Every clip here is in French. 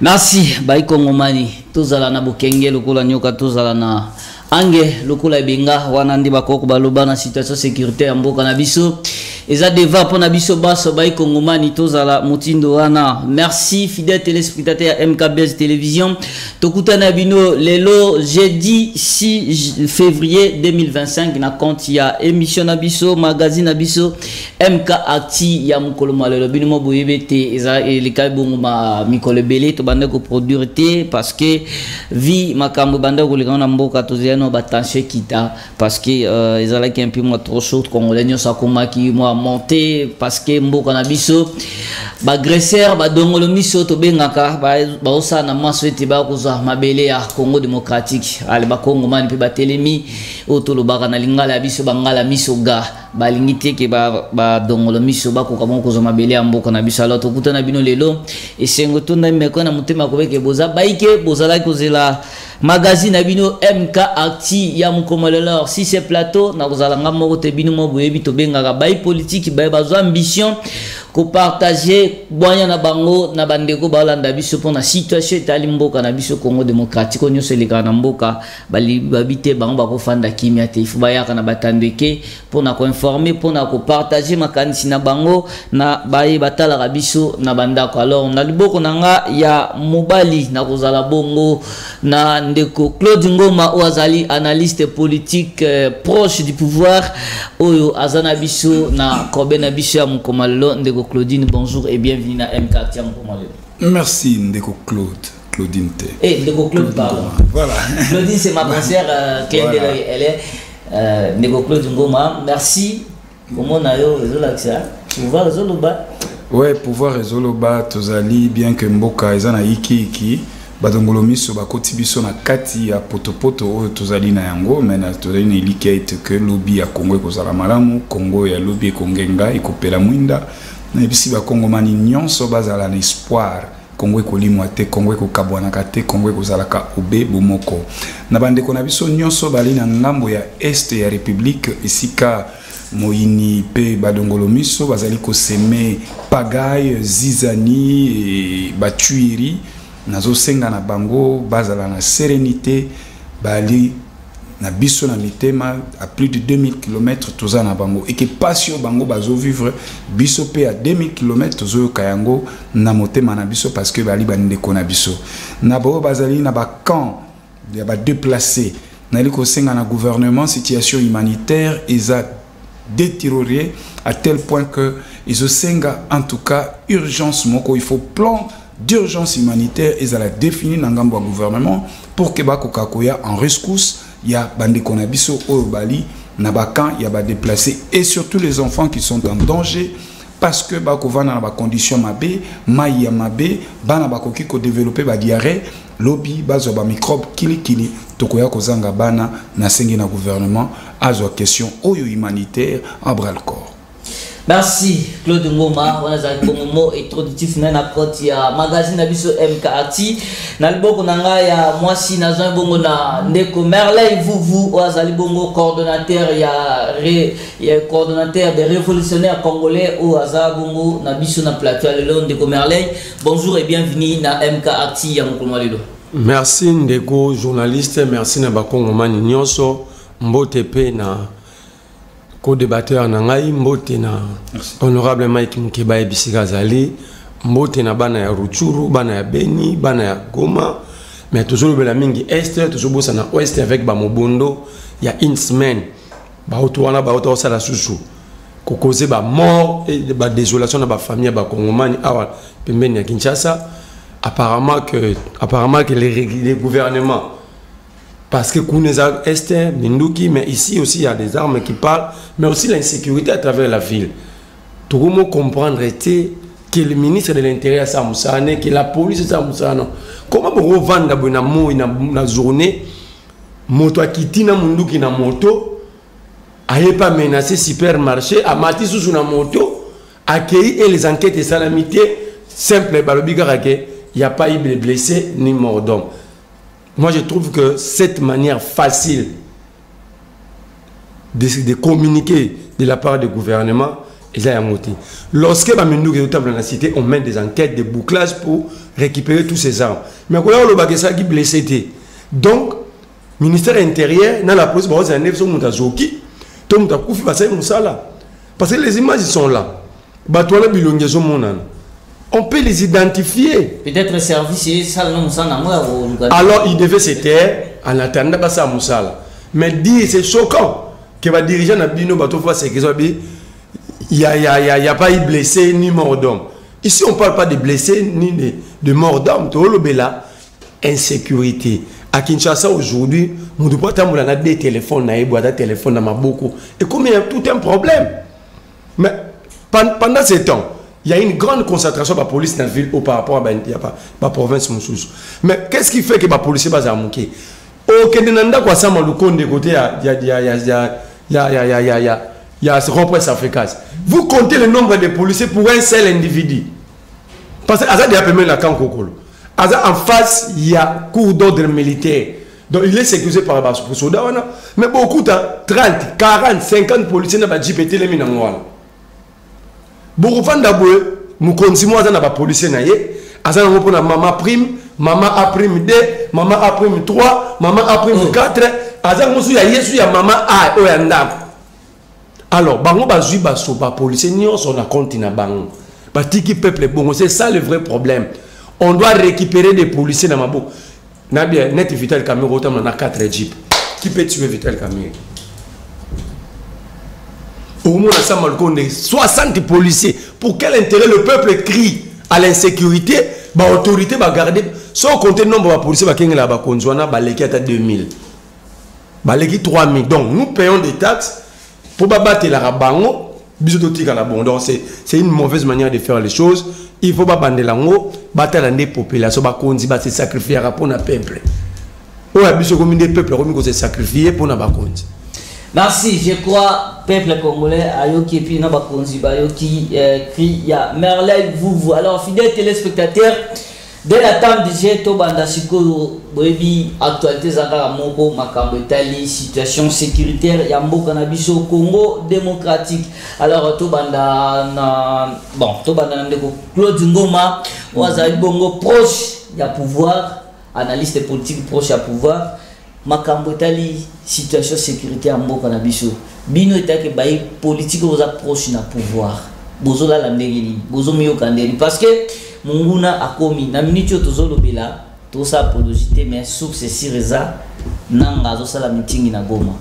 Merci, Baï Kongomani, tozala na bokenge lokola nyoka tozala na ange lokola benga wanandi bakoko baloba na situation sécuritaire mboka na biso eza deva pona biso baso Baï Kongomani tozala mutindo wana. Merci fidèle téléspectateur MKBS télévision. Tokutana bino lelo jeudi 6 février 2025 na compte ya émission na biso magazine na biso MK Acti ya mukolo malelo bino mo boyebete eza elika bongo ma mikolo belé to bande ko produire te parce que vi makambo bande ko likana mboka tozeno batanche kita parce que ezala ki un peu moins trop chaud congolais nyo sakoma ki moi monter parce que mboka na biso ba agresseur ba dongolo miso to bengaka ba osana maswete ba koza mabele ya Congo démocratique ale ba Congo man pe ba telemi otolo ba na lingala biso bangala miso ga balingite ke ba dongolo miso ba ko kamo koza mabele ya mboka na biso alors to kutana bino lelo esengo to na meko na mutema ko beke boza baike bozala kozela magazine abino MK Acti ya mukomalelo si ce plateau na kozala ngamo te bino mo boyebi to benga ba politique ba bazo ambition ko partager boya na bango na bandeko balanda biso pona situation etali mboka na biso Congo démocratique onyo seleka na mboka bali babite bango bako fanda kimia te ifu bayaka na batandeke pona ko informer pona ko partager makanisi na bango na baye batala biso na bandako. Alors na liboko nanga ya mobali na kozala bongo na ndeko Claude Ngoma Oazali analyste politique proche du pouvoir oyo azana biso na kobena biso ya mukomalelo ndeko Claudine, bonjour et bienvenue à MK Acti. Merci Ndeko Claudine T. Eh, Ndeko Claude, pardon. Voilà. Claudine, c'est ma conseillère, voilà. Elle est Ndeko Claude Ngoma. Merci. Comment on a eu pouvoir résoudre le bas? Ouais, pouvoir résoudre le bas, Tozali, bien que Mboka, ils en a iki. Badongolo miso bakoti biso na kati ya potopoto oyo tozali na yango mais na tozali na ilikaite que lobby ya Congo ekozala malamu Congo ya lobby ekongenga ekopela mwinda na bisi ba Kongomani nyonso bazala na espoir Congo ekolimwa te Congo ekokabwanaka te Congo ekozalaka obe bomoko na bandeko na biso nyonso bali na ngambo ya este ya République isika moyini pe badongolo miso bazali koseme pagaille zizani et batuiri nazo senga na bango bazala na sérénité bali na biso na mitema à plus de 2000 km toza na bango et que passion bango bazo vivre biso pe à 2000 km tozo kayango na motema na biso parce que bali bandeko na biso na bo bazali na ba camp ya ba déplacer na liko senga na gouvernement situation humanitaire eza détériorée à tel point que ils senga en tout cas urgence moko il faut plan d'urgence humanitaire et à la définir dans le gouvernement pour que bako kakoya en rescousse ya bande konabiso au Bali nabakan ya ba déplacés et surtout les enfants qui sont en danger parce que bako va dans ba condition mabé maïa mabé bana bako ki ko développer ba diarrhée lobby bazo ba microbe kili tokoya kozanga bana na sengi na gouvernement azo question oyo humanitaire à bras le corps. Merci Claude Ngoma, on a un bon mot introductif na côté ya magazine abiso MK Acti na liboko nanga ya mwasi na zan bongo na ndeko Merlin vous azali bongo coordonnateur ya coordonnateur des révolutionnaires congolais au azali bongo na biso na plateau lelo ndeko Merlin. Bonjour et bienvenue na MK Acti ya mukolo lelo. Merci ndeko journaliste, merci na bakongomani nyonso mbote pe na co-débatteur nangai mbote na honorable Mike Mukeba ebisika zali mbote na bana ya Ruchuru bana ya Beni bana ya Goma mais toujours bela mingi est toujours bossa na ouest avec ba mobondo ya Innsmen ba otoana ba oto sala susu ko causer ba mort et ba désolation na ba famille ba Kongomani awa pembeni ya Kinshasa apparemment que les gouvernements parce que Kouneza Esther, Minduki, mais ici aussi il y a des armes qui parlent, mais aussi l'insécurité à travers la ville. Tout le monde comprendre que le ministre de l'Intérieur Samoussane, que la police Samoussane, comment vous revendre une journée, moto a quitté na Minduki na moto, a pas menacé supermarché, a mati sous na moto, accueilli et les enquêtes et salamité, simple, il n'y a pas eu de blessés ni mort d'homme. Moi, je trouve que cette manière facile de communiquer de la part du gouvernement est à monter. Lorsque on mène des enquêtes de bouclage pour récupérer tous ces armes. Mais quand on a ça qui blessé, donc ministère intérieur, dans la police, on a un neuf sur Moutazoki, tout le monde a coupé parce que les images sont là. On peut les identifier. Peut-être le service, ça non, ça n'a. Alors il devait se taire en attendant que ça moussala. Mais dire c'est choquant que va diriger na bino bateau fois c'est que il y a pas eu blessé ni mort d'homme. Ici on parle pas de blessés ni de mort d'homme. Tout le bela insécurité. À Kinshasa aujourd'hui, nous devons avoir des téléphones, des boîtes de téléphone dans ma beaucoup. Et comme il y a tout un problème. Mais pendant ce temps, il y a une grande concentration de la police dans la ville par rapport à la province. Mais qu'est-ce qui fait que la police va s'amouquer? Au Kenya, quoi ça, le compte de côté, il y a ce rond-point africain. Vous comptez le nombre de policiers pour un seul individu. Parce que Azad a permis la camp Kokolo. En face, il y a cours d'ordre militaire. Donc il est sécurisé par les soldats. Mais beaucoup de 30, 40, 50 policiers n'ont pas GPT les mines en beaucoup de gens nous continuons à avoir des policiers. Maman prime, maman A prime 2, maman A prime 3, maman A prime 4. Alors, bango bazui baso ba policiers ni on a compte na bango. Batiki peuple bon, c'est ça le vrai problème. On doit récupérer des policiers dans ma bouche. Na bien net Vital Kamerhe autant on a 4 jeeps. Qui peut tuer Vital Kamerhe? Au moins, on a 60 policiers. Pour quel intérêt le peuple crie à l'insécurité? L'autorité va garder. Si on compte le nombre de policiers, on a 2000. 3000. Donc, nous payons des taxes pour battre la rabango. Donc, c'est une mauvaise manière de faire les choses. Il faut battre la population, se sacrifier pour le peuple. On a besoin de peuple qui se sacrifier pour le peuple. Merci, je crois, peuple congolais, Ayoki, puis Nabakonzi, Ayoki, crie, ya Merleil, vous. Alors, fidèles téléspectateurs, dès la table de G, Tobanda Siko, Boebi, actualité Zagara Moko, Makambo Italie, situation sécuritaire, Yambo Kanabiso, Congo démocratique. Alors, Tobanda, Claude Ngoma, Ouazali Bongo, proche, il y a pouvoir, analyste politique proche à pouvoir. Makambo Italie, situation sécuritaire mboka na biso. Bino etake bayi politique aux approches na pouvoir. Bozo la ndengeli, bozo miyo kandeli parce que munguna akomi na minute tozolo bela, to sa apologité mais source sireza nanga zo sala meeting na Goma.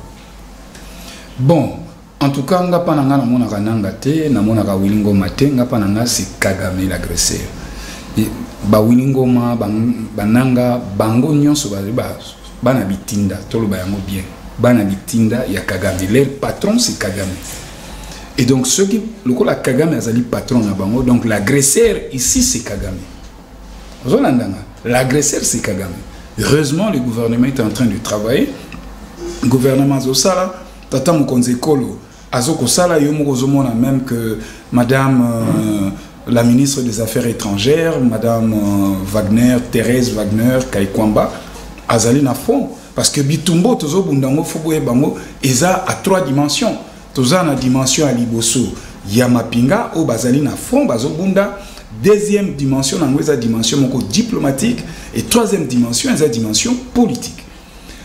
Bon, en tout cas nga pa nanga na mona kananga te, na mona ka Wilingo Mate, nga pa nanga c'est Kagame l'agresseur. Ba Wilingo ma bananga bango nyonso ba Bana bitinda, tolo bayango bien. Bana bitinda, ya Kagame. Leur patron, c'est Kagame. Et donc, ceux qui, le coup, la Kagame, azali patron na bango. Donc, l'agresseur, ici, c'est Kagame. L'agresseur, c'est Kagame. Heureusement, le gouvernement est en train de travailler. Le gouvernement Zosala, Tata Mokonze Kolo, Azoko Sala, Yomo Zomona, même que Madame la ministre des Affaires étrangères, Madame Wagner, Thérèse Wagner, Kaikwamba, Azali na fond parce que bitumbo tozo bundango foboye bango eza à 3 dimensions. Toza na dimension à liboso ya mapinga o bazali na fond bazo bunda. Deuxième dimension na ngweza dimension moko diplomatique et troisième dimension eza dimension politique.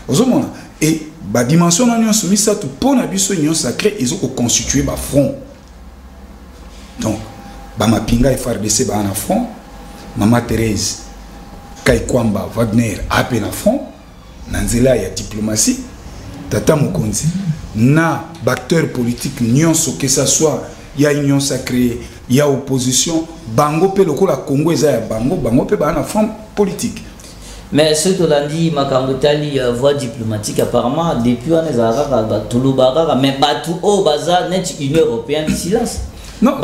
Ozomona et ba dimension na nyonso misatu pona biso union sacrée ils ont constitué ba front. Donc ba mapinga et FARDC ba na front. Mama Thérèse Kaikwamba, Wagner, appel à fond, Nanzela, il y a diplomatie, Tata Mokonzi, na acteur politique, que ça soit, il y a union sacrée, il y a opposition, Bango pe loko la Congo, il y a Bango pe ba na fond politique. Mais ce que l'on dit, Makambo Italie, voie diplomatique, apparemment, depuis on est à Touloubara, mais Batou au Baza, net Union européenne, silence. Non,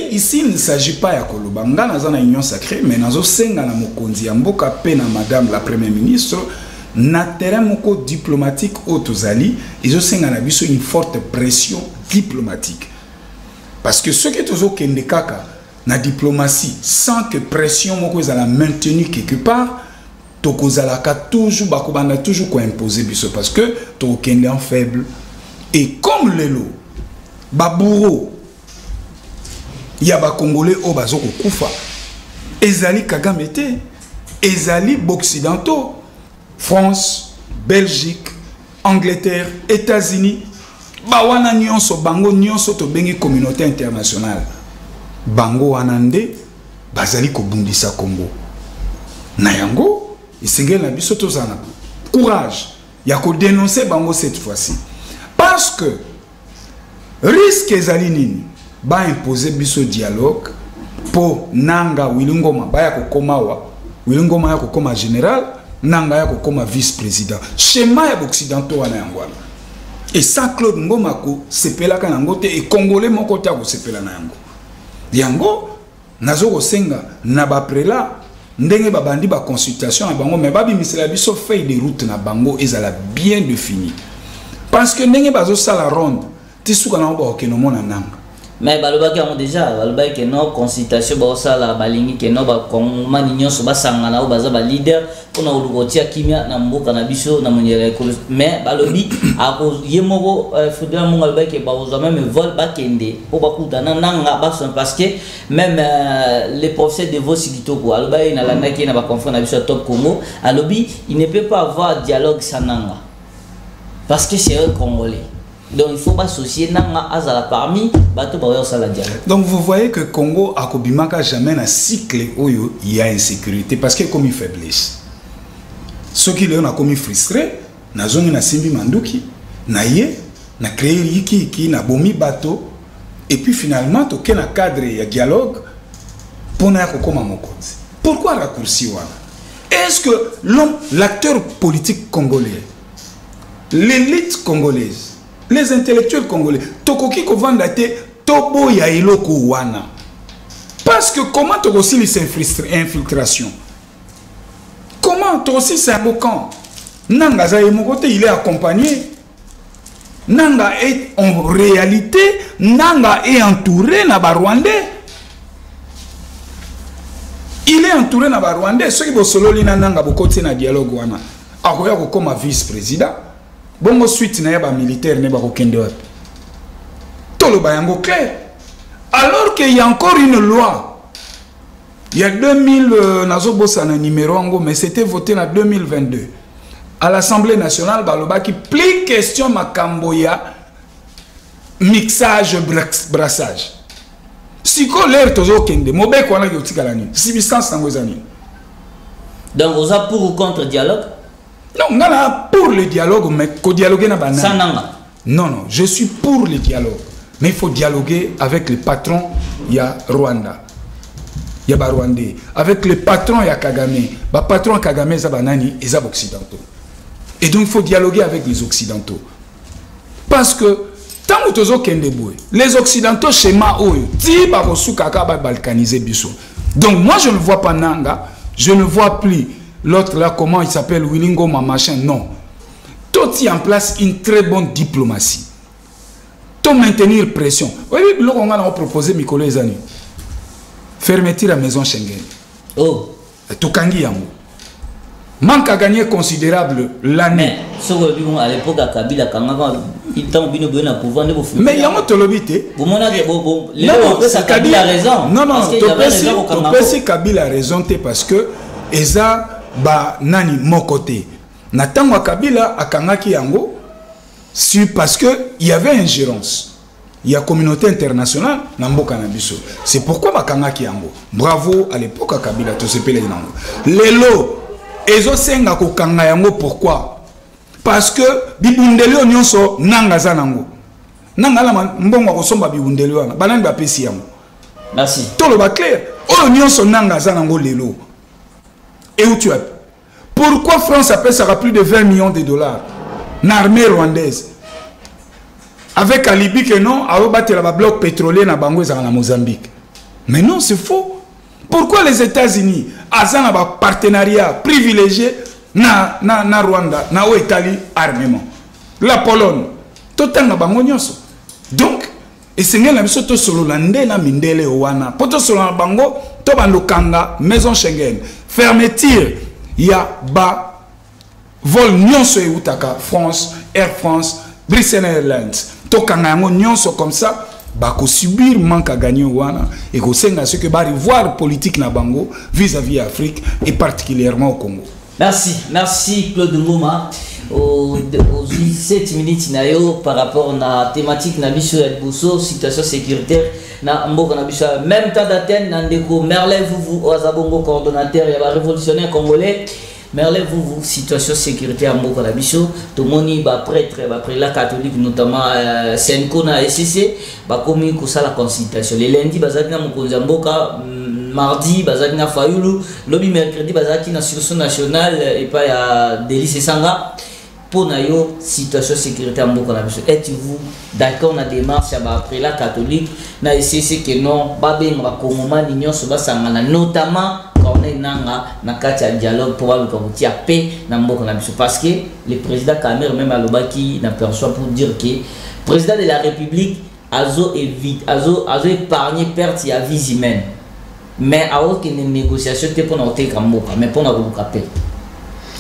ici il ne s'agit pas de Koloba. Nous avons une union sacrée, mais nous avons Mokonzi Mboka Pena Madame la Première ministre, na terrain moko diplomatique au Tozali, ils ont une forte pression diplomatique. Parce que ce qui est toujours Kendekaka, na diplomatie, sans que pression moko la maintenue quelque part, Tokozalaka toujours, Bakobanda toujours quoi imposer biso parce que Tokende en faible. Et comme le lot, Babouro, il y a des Congolais au Bazoko Koufa. ezali Kagame te, ezali occidentaux, France, Belgique, Angleterre, États-Unis, bawana nyonso bango nyonso to bengi communauté internationale. Bango wanande bazali ko bundisa Congo. Na yango, isengel na biso tozana courage ya ko dénoncer bango cette fois-ci. Parce que risque ezali nini ba imposer biso dialogue po nanga Wilingoma ba ya kokoma wa Wilingoma ya kokoma général nanga ya kokoma vice-président schéma ya occidentaux wana yango. Et ça Claude Ngoma ko sepela kana ngote et congolais moko ta ko sepela na yango. Yango nazo ko senga na ba prela ndenge babandi ba consultation na bango mais babi misela biso feuille de route na bango ezala bien défini. Parce que ndenge bazo sala ronde tisuka na ba okenomona nanga. Mais balobaki yango déjà balobaki que non consultation ba osala balingi que non ba kongomani nyonso basangana o baza ba leader pona olukotia kimia na mboka na biso na monyela ekolo mais balobi ako yemoko fudela monga balobaki ba oza même vol bakende po bakutana nanga baso parce que même les professeurs de vos Kitoko alobaki na landaki na ba conférence na biso Top Congo alobi il ne peut pas avoir dialogue sans nanga parce que c'est un Congolais. Donc il faut pas associer nanga azala parmi bato ba yo sala dialogue. Donc vous voyez que Congo a kobimaka jamais na cycle oyo il y a insécurité parce que comme une faiblesse. Ceux qui l'ont commis frustré na zone na simbi manduki na ye na créer yiki na bomi bateau et puis finalement to ken na cadre ya dialogue pour na kokoma mokonzi. Pourquoi raccourci wana? Est-ce que l'homme l'acteur politique congolais, l'élite congolaise, les intellectuels congolais, tokoki ko vanda te tobo ya iloko wana. Parce que comment tu aussi les infiltrations? Comment tu aussi c'est un bocan? Nanga za yemokote il est accompagné. Nanga est en réalité Nanga est entouré na ba Rwandais. Il est entouré na ba Rwandais. Ceux qui bo solo lina Nanga bokoti na dialogue wana. Akoya ko comme vice-président. Bongo suite na yaba militaire ne ba kokende wapi. Tolo ba yango clair. Alors qu'il y a encore une loi. Il y a 2000 nazo bossa na numéro ngo mais c'était voté en 2022 à l'Assemblée nationale baloba qui plie question makambo ya mixage brassage. Siko l'air tozo kende mobe ko na yotikala ni. Substance nango ezani. Donc vous êtes pour ou contre dialogue? Non, ngala pour le dialogue mais ko dialoguer na banana. Sananga. Non, je suis pour le dialogue. Mais il faut dialoguer avec les patrons, il y a Rwanda. Il y a Rwandais. Avec les patrons, il y a Kagame. Les patrons Kagame, c'est banani, ils sont occidentaux. Et donc il faut dialoguer avec les occidentaux. Parce que tant que les occidentaux schéma oyo, ti ba kaka ba balkaniser biso. Donc moi je ne vois pas Nanga, je ne vois plus l'autre là comment il s'appelle Wilingoma machin, non. Tout y en place une très bonne diplomatie. Tout maintenir pression. Oui, le Congo a proposé Mikolo Ezani. Fermeture la maison Schengen. Oh. Tout kangi yango. Manque à gagner considérable l'année. Mais à l'époque à Kabila Kangaba, il t'a oublié de pouvoir ne vous faire. Mais yango tolobité. Vous m'en avez bon. Non, Kabila a raison. Non, Kabila a raison parce que Eza ba nani mon côté. Natangwa Kabila a kangaki yango. Parce qu'il y avait ingérence. Il y a communauté internationale. C'est pourquoi Bakangaki Yango. Bravo à l'époque à Kabila. Lelo, Ezo Senga Kokanga Yango, pourquoi? Parce que Bibundelio Nyonso Nanga Zanango. Nanga la Mbongo Kosomba Bibundelio. Banan Bapesi Yango. Merci. Tout le bas clair. Oh Nyonso Nanga Zanango Lelo. Et où tu as? Pourquoi France appelle ça à plus de 20 millions de dollars? L'armée rwandaise. Avec alibi que non, a rebattu la bloc pétrolier na Bango en Mozambique. Mais non, c'est faux. Pourquoi les États-Unis, Azan a un partenariat privilégié na Rwanda, na Italie, armement. La Pologne, tout na Bango nyonso. Donc, et c'est la mission to solo lande na mindele owana. Poto solo na Bango, to bandokanga, maison Schengen. Fermeture, il y a ba vol nyonso eutaka France, Air France, Bruxelles Airlines. Tokanga yango nyonso comme ça bako subir manque à gagner wana et ko senga ce que ba revoir politique na bango vis-à-vis Afrique et particulièrement au Congo. Merci Claude Ngoma. Aux 7 minutes par rapport à la thématique na biso ya boso situation sécuritaire na mboka na biso même temps d'Athènes Nandeko Merlin vous azabongo coordonnateur ya ba révolutionnaire congolais. Merlin vous situation sécuritaire mboka na biso to moni ba prêtre ba prélat catholique notamment Senko na SCC ba komi ko sala consultation les lundis bazaki na mokonzi mboka mardi bazaki na Fayulu lobby mercredi bazaki na sursaut national et pas ya Délice Sanga pour na yo situation sécuritaire mboka na biso. Êtes-vous d'accord na démarche ba prélat catholique na SCC que non ba benga ba kongomani nyonso ba sangana notamment on est na kati ya dialogue pour le Congo paix na mboka na biso parce que le président Kamer même à Lobaki n'a perçoit pour dire que président de la République azo épargné perte ya vie humaine mais à aucune négociation pour na oté kamboka mais pour na luka paix.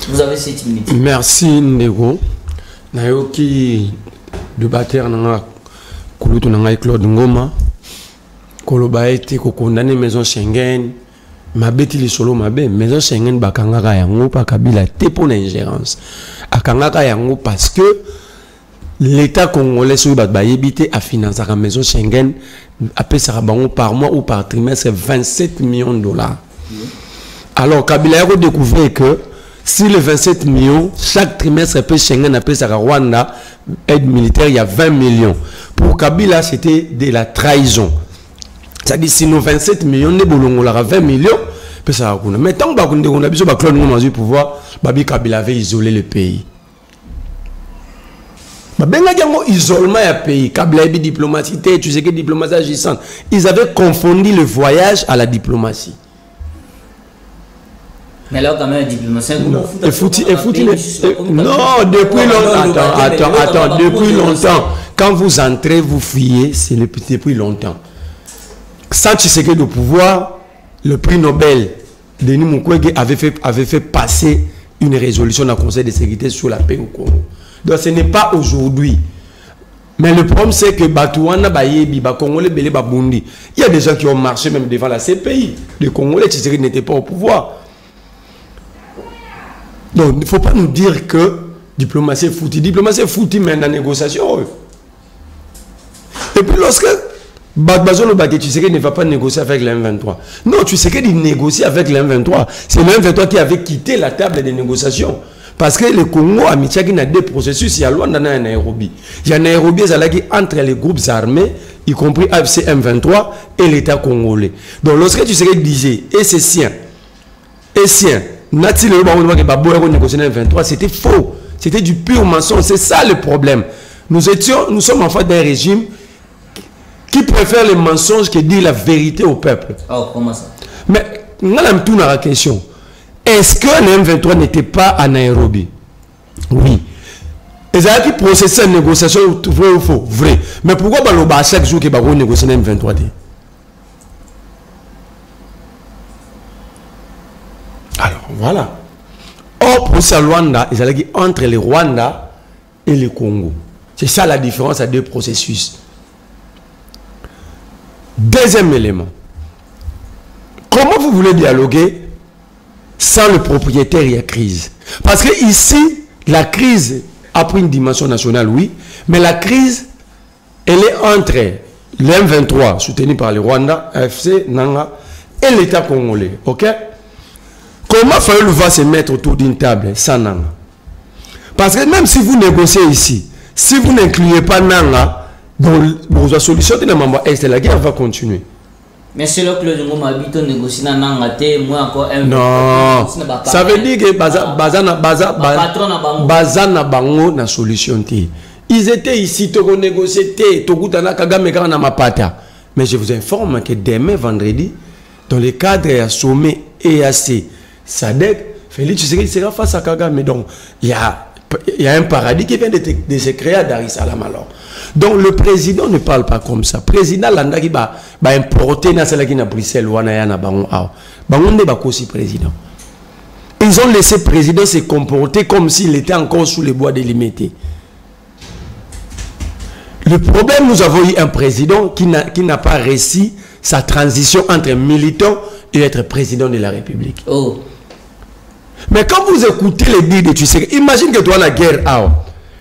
Vous avez 7 minutes. Merci Ndego. Nayoki débatteur na kulutu na Claude Ngoma koloba été ko condamner maison Schengen mabeti li solo mabe maison Schengen bakangaka yango pa Kabila te pour l'ingérence akangaka yango parce que l'état congolais sur ba yebité a financé la maison Schengen après ça bango par mois ou par trimestre 27 millions de dollars. Alors Kabila a découvert que si les 27 millions chaque trimestre après Schengen après ça Rwanda aide militaire il y a 20 millions. Pour Kabila c'était de la trahison. Ça dit si nos 27 millions ne bolongo la 20 millions peut ça kuna mais tant ba kunde on a biso ba Claude Ngoma du pouvoir babi Kabila avait isolé le pays ba benga yango isolement ya pays Kabila bi diplomatie tu sais que diplomatie agissante ils avaient confondu le voyage à la diplomatie mais là quand même diplomatie non depuis longtemps attends depuis longtemps quand vous entrez vous fuyez c'est depuis longtemps. Sans Tshisekedi au pouvoir, le prix Nobel Denis Mukwege avait fait passer une résolution dans le Conseil de sécurité sur la paix au Congo. Donc ce n'est pas aujourd'hui. Mais le problème c'est que Batouana Bayebi, Congolais Belé Babundi, il y a des gens qui ont marché même devant la CPI. Les Congolais Tshisekedi n'étaient pas au pouvoir. Donc il ne faut pas nous dire que diplomatie est foutue. Diplomatie est foutue mais dans la négociation. Et puis lorsque Bazolo Baké, tu sais qu'il ne va pas négocier avec le M23. Non, tu sais qu'il négocie avec le M23. C'est le M23 qui avait quitté la table des négociations. Parce que le Congo a mis des processus. Il y a Luanda et Nairobi. Il y a Nairobi entre les groupes armés, y compris AFC M23 et l'État congolais. Donc lorsque tu sais qu'il disait, et c'est sien, Nati le négocier le M23, c'était faux. C'était du pur mensonge. C'est ça le problème. Nous sommes en fait d'un régime qui préfère les mensonges que dire la vérité au peuple. Oh, comment ça? Mais, on a tout dans la question. Est-ce que le M23 n'était pas à Nairobi? Oui. Ils ont processé une négociation, vrai ou faux? Vrai. Mais pourquoi à chaque jour qu'ils vont négocier le M23? Alors, voilà. Or, pour ça, Rwanda, ils ont dit entre le Rwanda et le Congo. C'est ça la différence à deux processus. Deuxième élément, comment vous voulez dialoguer sans le propriétaire, il y a crise? Parce que ici, la crise a pris une dimension nationale, oui, mais la crise, elle est entre l'M23, soutenu par le Rwanda, AFC, Nanga, et l'État congolais, ok? Comment Fayulu va se mettre autour d'une table sans Nanga? Parce que même si vous négociez ici, si vous n'incluez pas Nanga, donc, la solution de la guerre va continuer. Mais c'est là que le Ngoma habite négocier dans Nangate, moi encore un. Non, ça veut dire que Bazana Bango na solution. Ils étaient ici, to négocier, to gutana Kagame na mapata. Mais je vous informe que demain vendredi, dans le cadre du sommet EAC SADC, Félix Tshisekedi sera face à Kagame. Donc, il y a un paradis qui vient de se créer à Dar es Salaam alors. Donc le président ne parle pas comme ça. Le président landa qui va importer na celle qui na Bruxelles ou na bango a. Bango ne ba aussi président. Ils ont laissé le président se comporter comme s'il était encore sous les bois délimité. Le problème, nous avons eu un président qui n'a pas réussi sa transition entre militant et être président de la République. Oh. Mais quand vous écoutez les dires de Tshisekedi, imagine que toi la guerre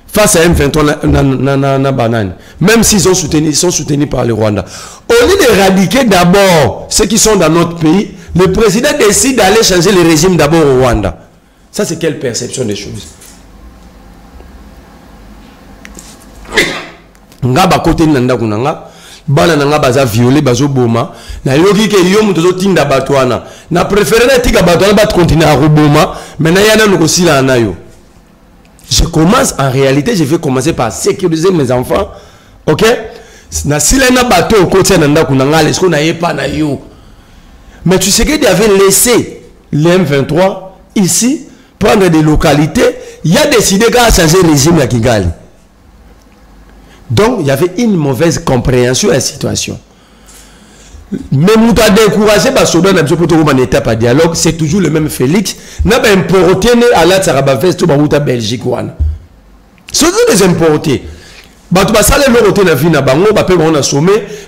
face à M23 na banane, même s'ils sont soutenus par le Rwanda. Au lieu d'éradiquer d'abord ceux qui sont dans notre pays, le président décide d'aller changer le régime d'abord au Rwanda. Ça, c'est quelle perception des choses? Nga ba côté nanda kunanga bana nanga baza violé bazo boma na yoki ke yo muto zo tinda batwana na préféré na tika batwana ba continuer à reboma mais na yana no kosila na yo. Je commence en réalité, je vais commencer par sécuriser mes enfants. OK? Na sila na bateau côté nanda kunanga les ko na yepa na yo. Mais tu sais qu'il avait laissé l'M23 ici prendre des localités, il a décidé qu'à changer le régime à Kigali. Donc, il y avait une mauvaise compréhension de la situation. Mais nous avons découragé un étape à dialogue, c'est toujours le même Félix. Nous avons importé à la Tsarabafest tout en Belgique. Ce sont des importés.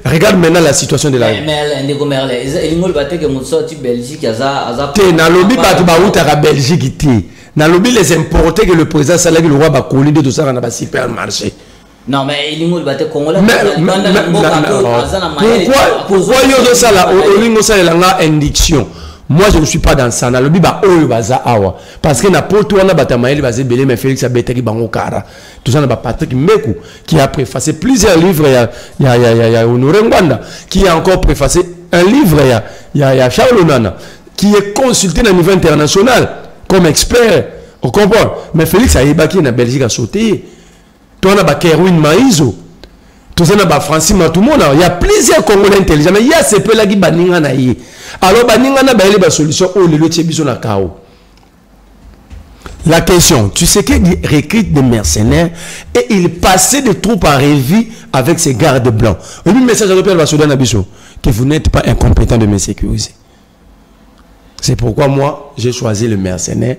Regarde maintenant la situation de la Belgique. Les importés que le président Salagui le roi va coller de tout ça dans le supermarché. Non, mais il y a des Congolais. Pourquoi il y a une indiction? Moi, je ne suis pas dans ça. Parce que n'importe où on a batamaïli, mais Félix a béteri Bangokara. Tout ça, on a Patrick Mekou qui a préfacé plusieurs livres. Il y a Honoré Ngwanda qui a encore préfacé un livre. Il y a Charles Onana qui est consulté au niveau international comme expert. On comprend. Mais Félix a ébaqué en Belgique a sauté. Tout le monde a Kerwin Maïzo. Tout ça, Francis Matoumona. Il y a plusieurs Congolais intelligents. Mais il y a ces peu-là qui baninga na yé. Alors, baninga na ba une solution. Oh, le tchebiso na kao. La question, tu sais qu'il recrute des mercenaires et il passait des troupes à revue avec ses gardes blancs. Et lui, message à l'hôpital Soudan Abisso, que vous n'êtes pas incompétent de me sécuriser. C'est pourquoi moi, j'ai choisi le mercenaire.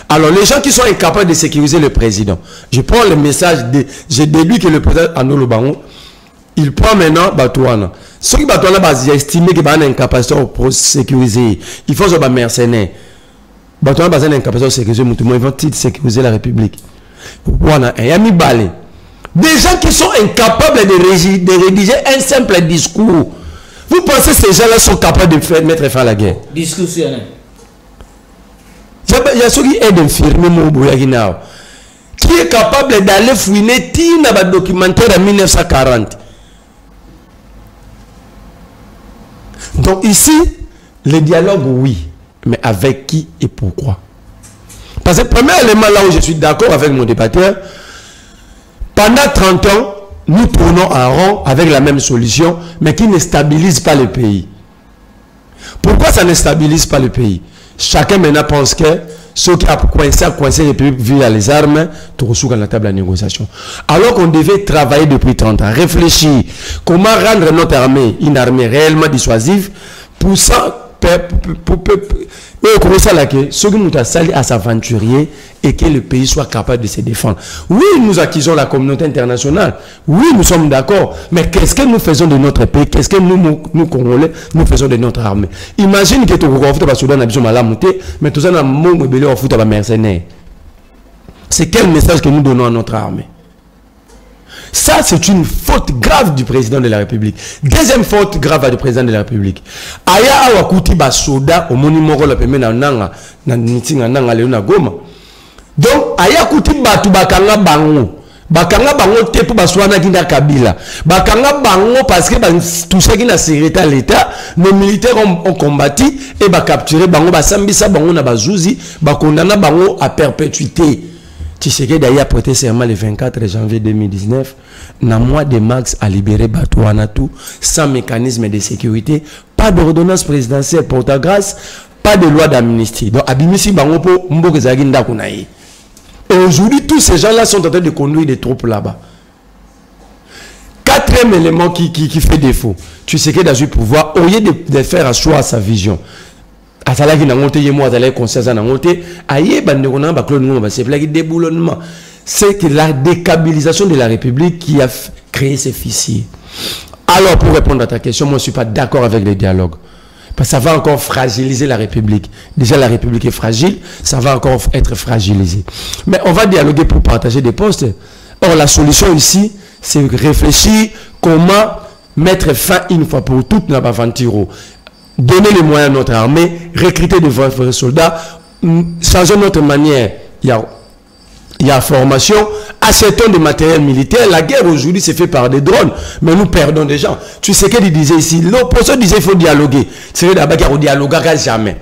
Alors, les gens qui sont incapables de sécuriser le président, je prends le message, j'ai déduit que le président Anolo Bango, il prend maintenant Batouana. Ceux qui Batouana, ils estiment qu'il y a une incapacité pour sécuriser. Il faut que mercenaire. Batouana, ils ont une incapacité de sécuriser, ils vont sécuriser la République. Voilà, il y a mis balai. Des gens qui sont incapables de rédiger un simple discours. Vous pensez que ces gens-là sont capables de mettre fin à la guerre? Discussionnel. Il y a ceux qui aident d'infirmer qui est capable d'aller fouiner dans le documentaire en 1940. Donc ici, le dialogue, oui. Mais avec qui et pourquoi? Parce que le premier élément là où je suis d'accord avec mon débatteur, pendant 30 ans, nous tournons en rond avec la même solution, mais qui ne stabilise pas le pays. Pourquoi ça ne stabilise pas le pays? Chacun maintenant pense que ceux qui ont coincé les pays via les armes, tout à la table de négociation. Alors qu'on devait travailler depuis 30 ans, réfléchir comment rendre notre armée une armée réellement dissuasive pour ça. Ceux qui nous ont sali à s'aventurier et que le pays soit capable de se défendre. Oui, nous accusons la communauté internationale. Oui, nous sommes d'accord. Mais qu'est-ce que nous faisons de notre pays? Qu'est-ce que nous Congolais, nous faisons de notre armée? Imagine que tu as Soudan, mais tout ça, on a mercenaires. C'est quel message que nous donnons à notre armée? Ça, c'est une faute grave du président de la République. Deuxième faute grave du président de la République. Aya awakuti ba soda au monument la peme na nanga na meeting nanga leo na Goma. Donc aya kuti batu bakanga bango. Bakanga bango te pour baswana kinda Kabila. Bakanga bango parce que tout ça qui na sécurité à l'État, nos militaires ont combattu et ba capturé bango ba sambisa bango na bazuzi, ba condamna bango à perpétuité. Tshisekedi a prêté serment le 24 janvier 2019. Dans le mois de mars, a libéré Batouanatou sans mécanisme de sécurité, pas d'ordonnance présidentielle pour ta grâce, pas de loi d'amnistie. Donc, Abimisi Bangopo, Mbokezagin Kunaï. Et aujourd'hui, tous ces gens-là sont en train de conduire des troupes là-bas. Quatrième élément qui fait défaut. Tshisekedi a eu le pouvoir, au lieu de faire un choix à sa vision. C'est que la décabilisation de la République qui a créer ces fissures. Alors, pour répondre à ta question, moi, je ne suis pas d'accord avec les dialogues. Parce que ça va encore fragiliser la République. Déjà, la République est fragile, ça va encore être fragilisé. Mais on va dialoguer pour partager des postes. Or, la solution ici, c'est réfléchir comment mettre fin une fois pour toutes à l'aventure. Donner les moyens à notre armée, recruter de vrais soldats, changer notre manière. Il y a formation, achetons des matériels militaires. La guerre aujourd'hui s'est faite par des drones, mais nous perdons des gens. Tu sais qu'il disait ici, l'opposition disait qu'il faut dialoguer. C'est d'abord qu'il ne dialoguera jamais.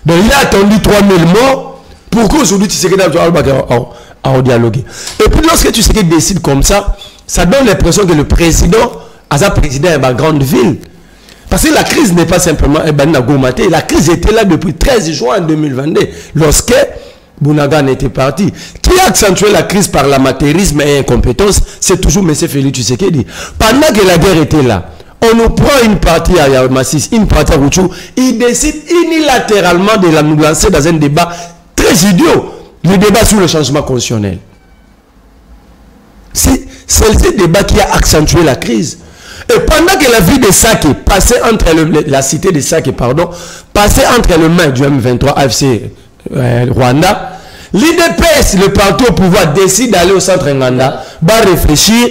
Donc il a attendu 3000 morts pour qu'aujourd'hui tu sais qu'il a dialogué. Et puis lorsque tu sais qu'il décide comme ça donne l'impression que le président, président est ma grande ville. Parce que la crise n'est pas simplement la crise était là depuis 13 juin 2022, lorsque Bounagan était parti. Qui a accentué la crise par l'amateurisme et l'incompétence? C'est toujours M. Félix Tshisekedi. Pendant que la guerre était là, on nous prend une partie à Yamassis, une partie à Rouchou, il décide unilatéralement de nous lancer dans un débat très idiot, le débat sur le changement constitutionnel. C'est ce débat qui a accentué la crise. Et pendant que la ville de Saké passait entre la cité de Saké, passait entre les mains du M23 AFC Rwanda, l'IDPS, le parti au pouvoir, décide d'aller au centre Nganda, va réfléchir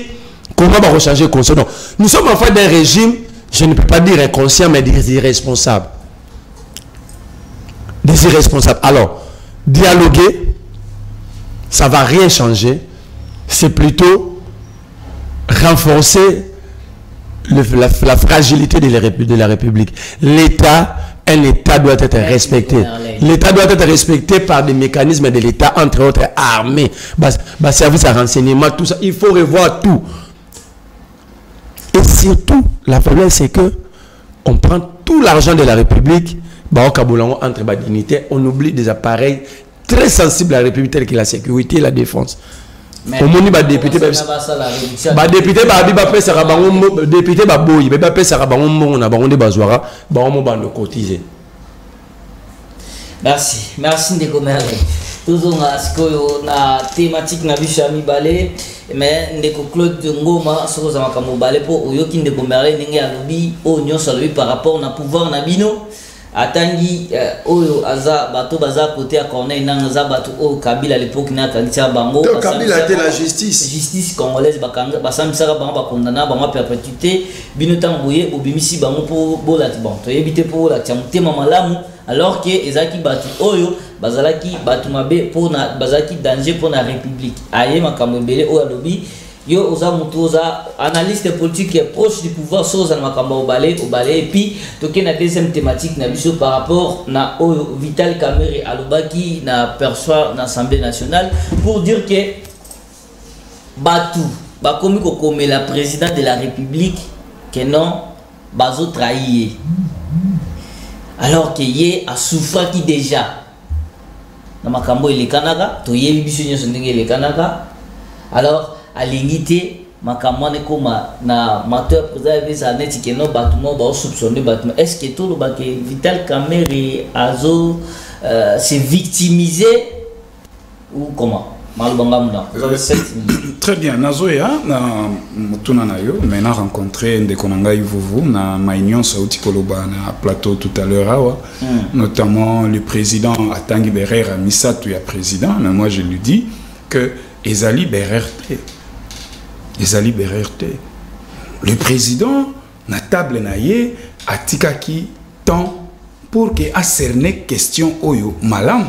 comment on va rechanger le conseil. Nous sommes en fait d'un régime, je ne peux pas dire inconscient, mais des irresponsables. Des irresponsables. Alors, dialoguer, ça ne va rien changer. C'est plutôt renforcer la fragilité de la République. L'État, un État doit être respecté. L'État doit être respecté par des mécanismes de l'État, entre autres armées, services à renseignement, tout ça. Il faut revoir tout. Et surtout, la problème, c'est que on prend tout l'argent de la République, entre les dignités, on oublie des appareils très sensibles à la République, tels que la sécurité et la défense. Au moins, les députés, merci Ndeko Merle. Toujours na thématique na bishami balé, mais Ndeko Claude Ngoma sur za makambo balé pour oyoki Ndeko Merle ndenge alobi o nyonso alobi par rapport na pouvoir na bino. Atangi oyo aza bato baza côté à Corneille nangaza bato o Kabila à l'époque na kanisa bango Kabila était la justice congolaise bakanga basamisa bango bakondana bango perpétuité bino tamboye obimisi bango pour bolat bon to éviter pour la tiamutema malamu alors que ezaki batu oyo bazalaki batu mabe pour na bazaki danger pour la république aye makambo mbele oyo alobi yo oza mutu oza analyste politique qui est proche du pouvoir soza na makambo obale et puis toke na deuxième thématique na biso par rapport na oyo Vital Kamerhe alobaki na perçoit na Assemblée nationale pour dire que batu bakomi ko comme la président de la République que non bazo trahir alors que yé a souffert qui déjà na makambo ile kanaka to yebi biso nyoso ndenge ile kanaka alors alingité makamane koma na mateur président net qui no bâtiment ba soupçonner bâtiment est-ce que tout le baké Vital Kamerhe azo se victimiser ou comment très bien nazoya na mutuna na yo mais na rencontré ndeko nanga Ivuvu na maignon sauti koloba na plateau tout à l'heure awa notamment le président Atangi Berera Misatu ya président mais moi je lui dis que ezali bererte ezali bererte le président na table na ye atikaki temps pour que a cerner question oyo malam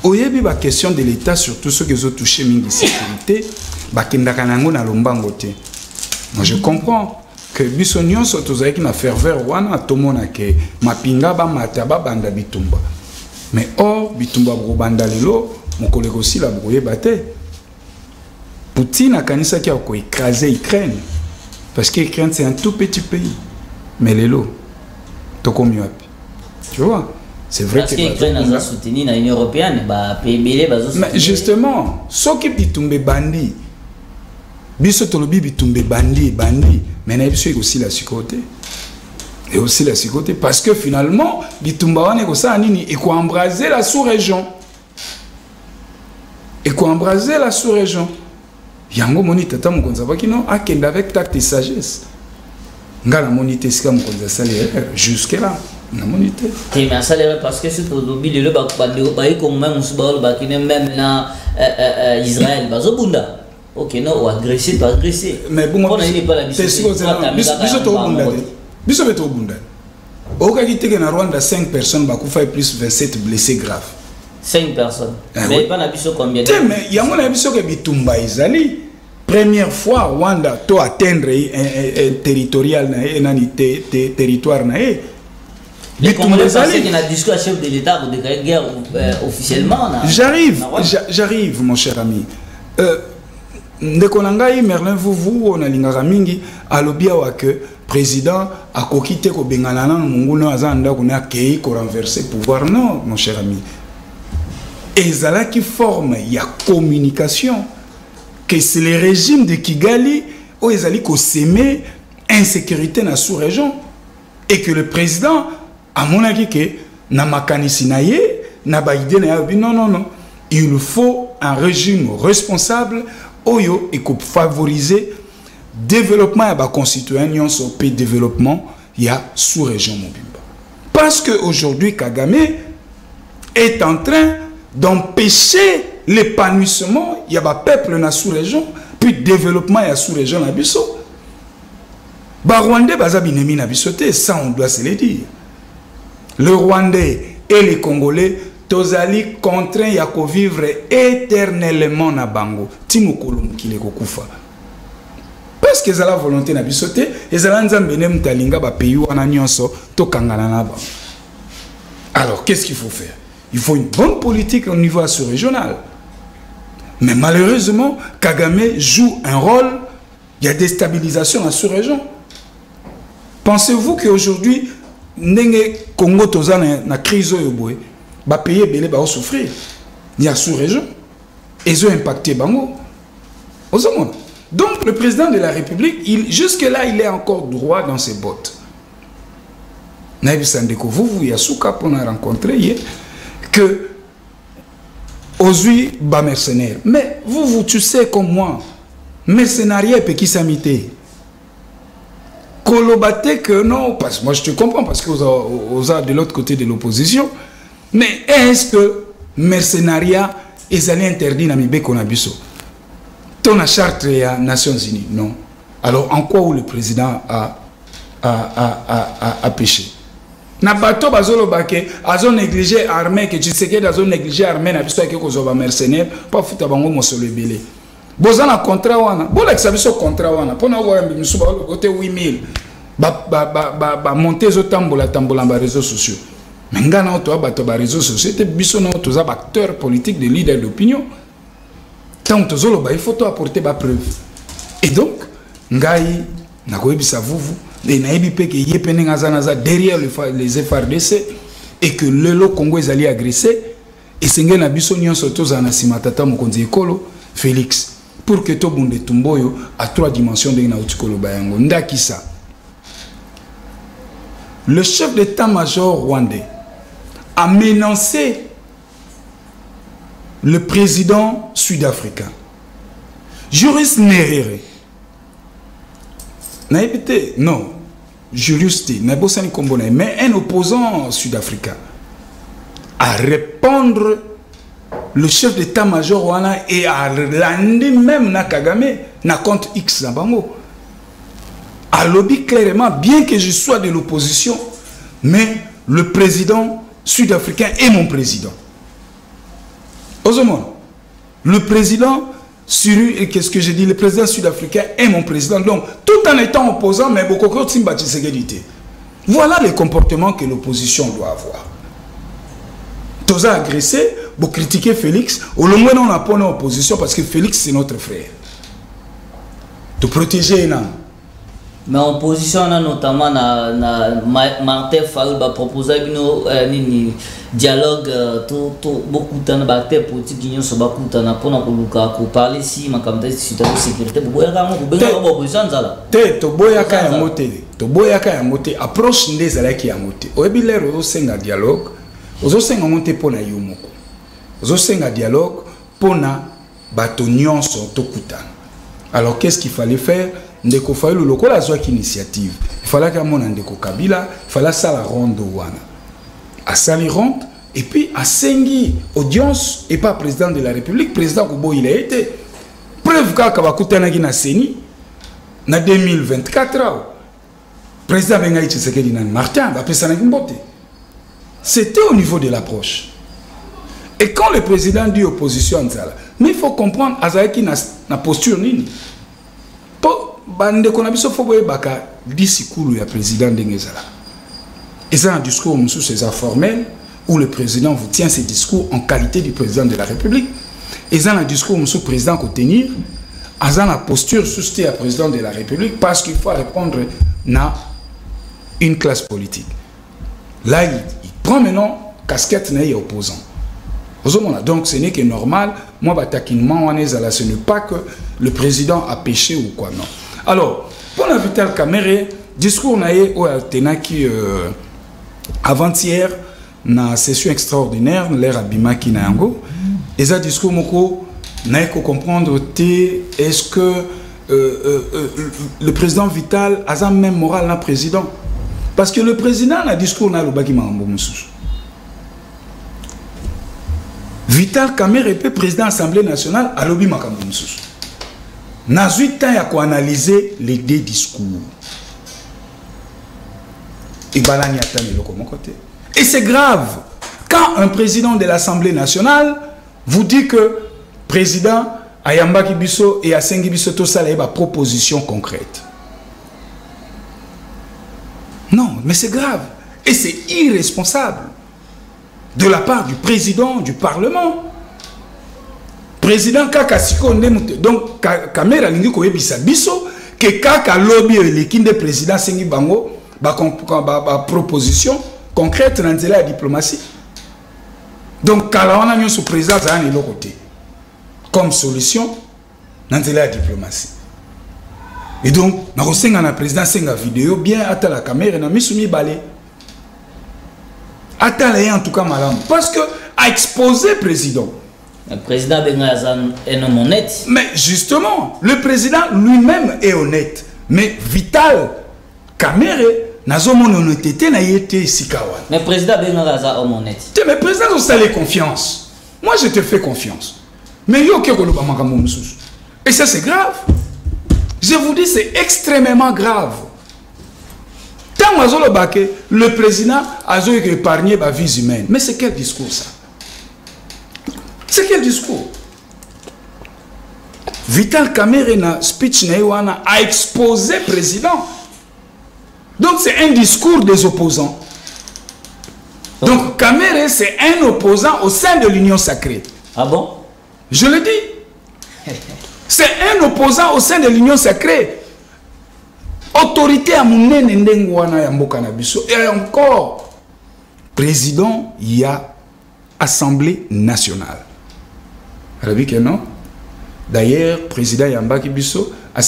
oyebi ba question de l'état surtout ceux qui ont touché mingi sécurité bakendaka nango na lombango te moi je comprends que biso nyonso tozalaki na ferveur wana tomona ke mapinga ba mata ba banda bitumba mais or bitumba banda lelo mokoleko aussi la boyeba te Poutine a kanisa qui a écrasé l'Ukraine parce que l'Ukraine c'est un tout petit pays mais les lots toko mieux tu vois c'est vrai parce que l'Ukraine a soutenu l'Union européenne bah PBL mais justement ce qui bitumbe bandi biso tolobi bitumbe bandi mais na biso aussi la sécurité et aussi la sécurité parce que finalement bitumba wana ko ça nini et ko embraser la sous-région et ko embraser la sous-région yango moni tata mokonza baki non akenda avec tact et sagesse ngala moni te sika mokonza sali jusque là na moni te mais ça parce que c'est au lobby de le ba comme même musba ba qui même na Israël bazo bunda OK non ou agresser pas agresser mais bon on n'est pas la biso beto bunda oka ki teke na Rwanda 5 personnes ba kufa et plus 27 blessés graves 5 personnes mais pas na biso combien mais yango na biso ke bitumba izali première fois Rwanda to atteindre un territorial na territoire na les Congolais pensaient qu'il y a un discours à chef de l'État pour déclarer guerre officiellement. J'arrive mon cher ami. Ndekonangai Merlin vous on a lingaka mingi alobia wa que président a kokité ko bengana na munguno azanda ko na kei ko renverser pouvoir non mon cher ami. Ezala qui forme il y a communication que c'est le régime de Kigali où ezali ko semer insécurité na sous-région et que le président à mon avis que na makanisi na ye na ba idée na non il faut un régime responsable oyo et ko favoriser développement ya ba concitoyens so pe développement ya sous-région mobimba parce que aujourd'hui Kagame est en train d'empêcher l'épanouissement ya ba peuple na sous-région puis développement ya sous-région na biso ba Rwandais baza binemi na biso te ça on doit se le dire. Le Rwandais et les Congolais, tozali contraints à vivre éternellement na bango. Timokolo mukile kokufa. Parce que la volonté na bisote, ezala nzambe ne mtalinga ba pays wana nyonso to kangana na ba. Alors qu'est-ce qu'il faut faire? Il faut une bonne politique au niveau sous-régional. Mais malheureusement, Kagame joue un rôle, il y a déstabilisation en sous-région. Pensez-vous qu'aujourd'hui Nenge Congo tozana na crise oyo boy ba payer belé ba souffrir il y a sous-région et ils ont impacté bango donc le président de la République jusque là il est encore droit dans ses bottes Naïbi Sandeko vous yasuka pour nous rencontrer que aujourd'hui ba mercenaire mais vous tu sais comme moi mercenariat peut qui s'amiter Kolobate que non, parce que moi je te comprends, parce que vous êtes de l'autre côté de l'opposition, mais est-ce que mercenariat est interdit dans Mibé Konabiso? Ton la charte des Nations Unies, non. Alors en quoi où le président a péché? Na bateau bazolo bake, a zone négligé armée, que tu sais que dans zone négligé armée, na biso que kozoba mercenaire, pas fouta bango mosolo belé. Bozana contrat wana bola kisabiso contrat wana pona ko yambi misuba ko côté 8000 ba monter zo tambola ba réseaux sociaux mais ngana to ba réseaux sociaux te biso na to za acteur politique de leader d'opinion tant to zolo ba il faut apporter ba preuve et donc ngai na ko yebisa vous et na yebi pe ke yepene ngazana za derrière les FRDC et que le Congo est allé agresser et sengé na biso nyonso to za na simatata mokonzi ekolo Félix pour que tout le monde tomboyo à 3 dimensions de Nautikolo Bayango. Ndakisa. Le chef d'état-major rwandais a menacé le président sud-africain. Julius Nyerere. Non, Julius Nyerere, mais un opposant sud-africain à répondre le chef d'état-major wana et a landé même na Kagame na compte X na bango a lobby clairement bien que je sois de l'opposition mais le président sud-africain est mon président. Osomon, le président et qu'est-ce que j'ai dit, le président sud-africain est mon président, donc tout en étant opposant mais beaucoup de sécurité. Voilà les comportements que l'opposition doit avoir. Tous agressé, vous critiquez Félix, au moins on a pas en opposition parce que Félix c'est notre frère. De protéger un homme. Mais en opposition, on a notamment Martin Fayulu a proposé un dialogue beaucoup de temps avec politique qui sont beaucoup de temps pour parler ici, mais comme situation de sécurité, vous voyez comment opposition ça. To boya ka ya moté approche des ala qui a moté. Oebile rozo senga dialogue, ozo senga monté pona yomoko. Ozo senga dialogue pona bato nyonso tokutana. Alors qu'est-ce qu'il fallait faire? Ndeko fallait le local a initiative. Il fallait qu'à mon Ndeko Kabila, il fallait ça la ronde wana. À ça les ronde et puis à Sengi audience et pas président de la République, président Kubo il a été. Preuve qu'à Kabakutana qui na Seni na 2024 président Bengaï Tshisekedi na Martin va passer na Kimbote. C'était au niveau de l'approche. Et quand le président dit opposition, mais il faut comprendre Azaïki na posture nini. Bande qu'on a vu ce foboye baka discours du président d'Engezala. Et c'est un discours c'est formel où le président vous tient ses discours en qualité du président de la République. Et c'est un discours le président qu'on tenir. À la posture suscitée à président de la République parce qu'il faut répondre à une classe politique. Là, il prend maintenant casquette n'est opposant. Donc ce n'est que normal. Moi, ce n'est pas que le président a péché ou quoi, non. Alors, pour la Vital Kamerhe, discours qui avant-hier, dans la session extraordinaire, l'air Abimaki Nayango, et ça discours moko n'a qu'à comprendre est-ce que le président Vital a même moral dans le président? Parce que le président a un discours dans le Baki Mambo Moussou. Vital Kamerhe, président de l'Assemblée nationale, a lobby Makambo Moussou. N'a 8 ans à analyser les deux discours. Et c'est grave. Quand un président de l'Assemblée nationale vous dit que le président Ayamba Kibiso et Asengi Biso Tosala a une proposition concrète. Non, mais c'est grave. Et c'est irresponsable de la part du président du Parlement. Président Kaka Siko donc Kamera Lingi Koyebisa Biso que Kaka lobby l'équipe de président Sengi Bango ba proposition concrète dans la diplomatie. Donc Kalawana nyo sous président Zane de l'autre côté comme solution dans la diplomatie. Et donc na kosenga na président senga vidéo bien ata la caméra na misumi balé. Ata en tout cas malam parce que a exposé président. Le président Bengazan est non honnête. Mais justement, le président lui-même est honnête. Mais Vital Kamerhe n'a pas honnêteté na yete sikawa. Mais le président Bengazan est honnête. Mais le président on s'allait confiance. Moi je te fais confiance. Mais yo ke koloba makambo mususu. Et ça c'est grave. Je vous dis c'est extrêmement grave. Tant le président a épargné la vie humaine. Mais c'est quel discours ça? C'est quel discours? Vital Kamerhe na speech na a exposé le président. Donc c'est un discours des opposants. Donc Kamerhe c'est un opposant au sein de l'Union sacrée. Ah bon? Je le dis. C'est un opposant au sein de l'Union sacrée. Autorité à mon et encore président il y a Assemblée nationale. Non? D'ailleurs, président Yambaki Bisso a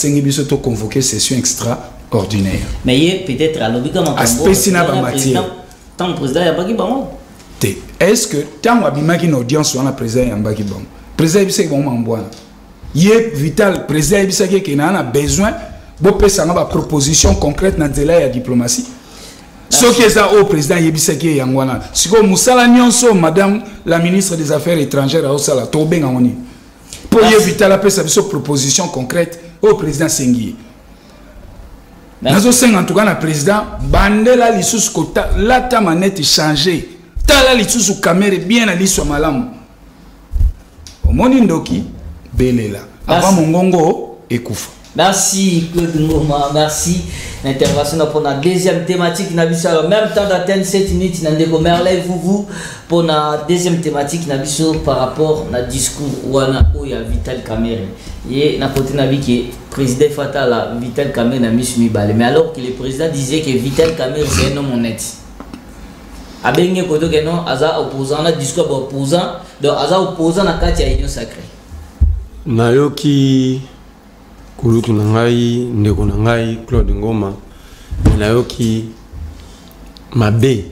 convoqué session extraordinaire. Mais peut-être à l'objet comme tant le président Yambaki Bango. Est-ce que tant Abimaki une audience sur le président Yambaki Bango? Président Yambaki Bango il est vital. Président Yambaki qui a besoin de faire une proposition concrète dans la diplomatie. Ce qui est au président Yebiseki Yangwana. Si vous Moussala Nyonso, madame la ministre des Affaires étrangères, Osala, Tobé Ngani. Pour éviter la proposition concrète au président Sengi. Nazo Seng en tout cas, le président, Bandela Lissous Kota, la tamanette changé. Tala Lissous Kamere bien à l'issue malam. Au Monindoki, Belela. Avant Mongongo, Ekoufa. Merci Claude Ngoma, merci. L'intervention pour la deuxième thématique. En même temps d'atteindre 7 minutes, nous Merlin vous pour la deuxième thématique par rapport au discours où il y a Vital Kamerhe. Et na côté nabi que président Fatal Vital Kamerhe n'a mis sur balé. Mais alors que le président disait que Vital Kamerhe c'est un homme honnête. Abenye koto que non, aza opposant, na discours opposant, donc aza opposant na katia union sacrée. Nayoki Kulutu Nangai, Ndeko Nangai, Claude Ngoma, Nayoki Mabé.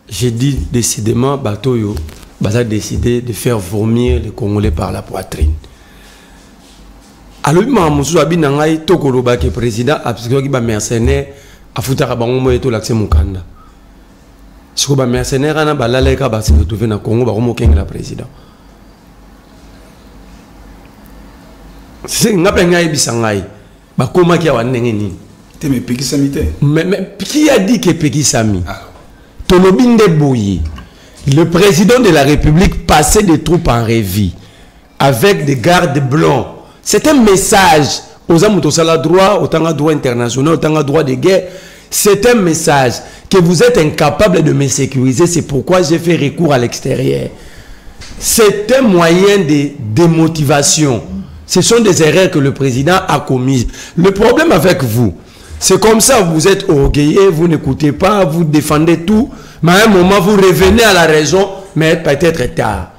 J'ai dit décidément, Batoyo, Baza décidé de faire vomir les Congolais par la poitrine. alors Mamoussou abi nangai tokoloba ke président absolument ki ba mercenaire afutaka bango mo eto l'accès mukanda. Siko ba mercenaire ana balala ka ba se retrouver na Congo ba komo kenga président. C'est ngapa ngai bisangai ba koma ki wa ndenge nini. Te me Pekisami te. Mais qui a dit que Pekisami? Tolobinde Boyi. Le président de la République passait des troupes en revue avec des gardes blancs. C'est un message aux Amutosala droit, au droit international, au droit de guerre. C'est un message que vous êtes incapable de me sécuriser. C'est pourquoi j'ai fait recours à l'extérieur. C'est un moyen de démotivation. Ce sont des erreurs que le président a commises. Le problème avec vous, c'est comme ça, vous êtes orgueilleux, vous n'écoutez pas, vous défendez tout, mais à un moment, vous revenez à la raison, mais peut-être tard.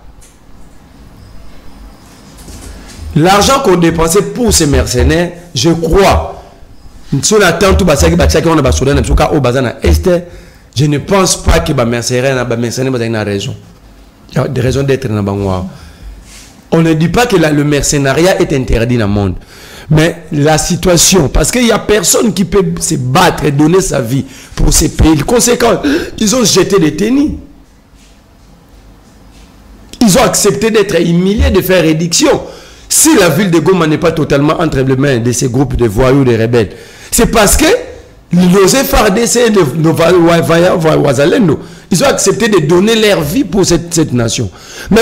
L'argent qu'on dépensait pour ces mercenaires, je crois, je ne pense pas que les mercenaires ont raison. Il y a des raisons d'être dans le monde. On ne dit pas que le mercenariat est interdit dans le monde. Mais la situation, parce qu'il n'y a personne qui peut se battre et donner sa vie pour ces pays. Les conséquences, ils ont jeté des tennis. Ils ont accepté d'être humiliés, de faire réduction. Si la ville de Goma n'est pas totalement entre les mains de ces groupes de voyous, de rebelles, c'est parce que nos FARDC ils ont accepté de donner leur vie pour cette nation. Mais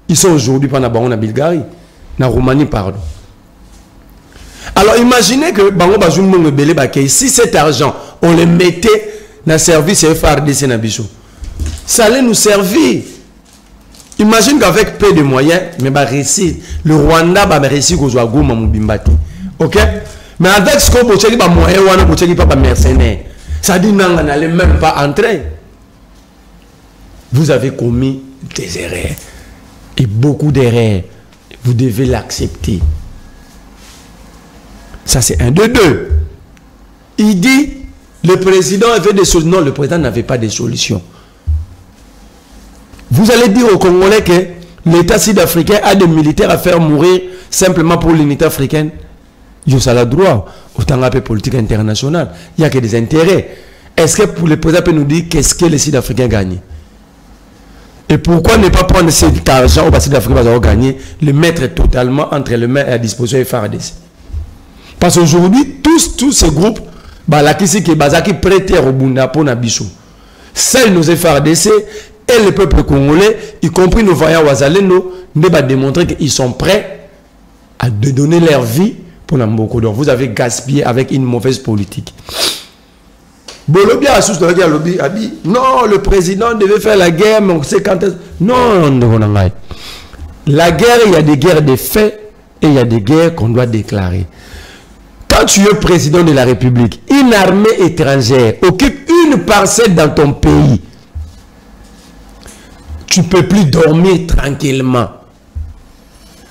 ils sont aujourd'hui pendant la Bulgarie, la Roumanie, pardon. Alors imaginez que si cet argent, on le mettait dans le service FARDC, ça allait nous servir. Imagine qu'avec peu de moyens, mais le Rwanda va réussir aux Ouagou, ok? Mais avec ce qu'on peut faire, pas mercenaire. Ça dit non, on n'allait même pas entrer. Vous avez commis des erreurs. Et beaucoup d'erreurs. Vous devez l'accepter. Ça, c'est un de deux. Il dit, le président avait des solutions. Non, le président n'avait pas de solution. Vous allez dire aux Congolais que l'État sud-africain a des militaires à faire mourir simplement pour l'unité africaine. Ça a le droit. Autant que politique internationale. Il n'y a que des intérêts. Est-ce que pour le président peut nous dire qu'est-ce que les Sud-Africains gagnent? Et pourquoi ne pas prendre cet argent au Sud-Africain va gagner, le mettre totalement entre les mains et à disposition des FARDC? Parce qu'aujourd'hui, tous ces groupes, qui prêtent au Bunda pour Nabiso, seuls nos FARDC et le peuple congolais, y compris nos voyants Ouazaleno, ne va démontrer qu'ils sont prêts à donner leur vie pour Namboko. Donc vous avez gaspillé avec une mauvaise politique. Bolobia a dit non, le président devait faire la guerre, mais on sait quand est-ce. Non, non, non. La guerre, il y a des guerres de fait et il y a des guerres qu'on doit déclarer. Quand tu es président de la République, une armée étrangère occupe une parcelle dans ton pays, tu ne peux plus dormir tranquillement.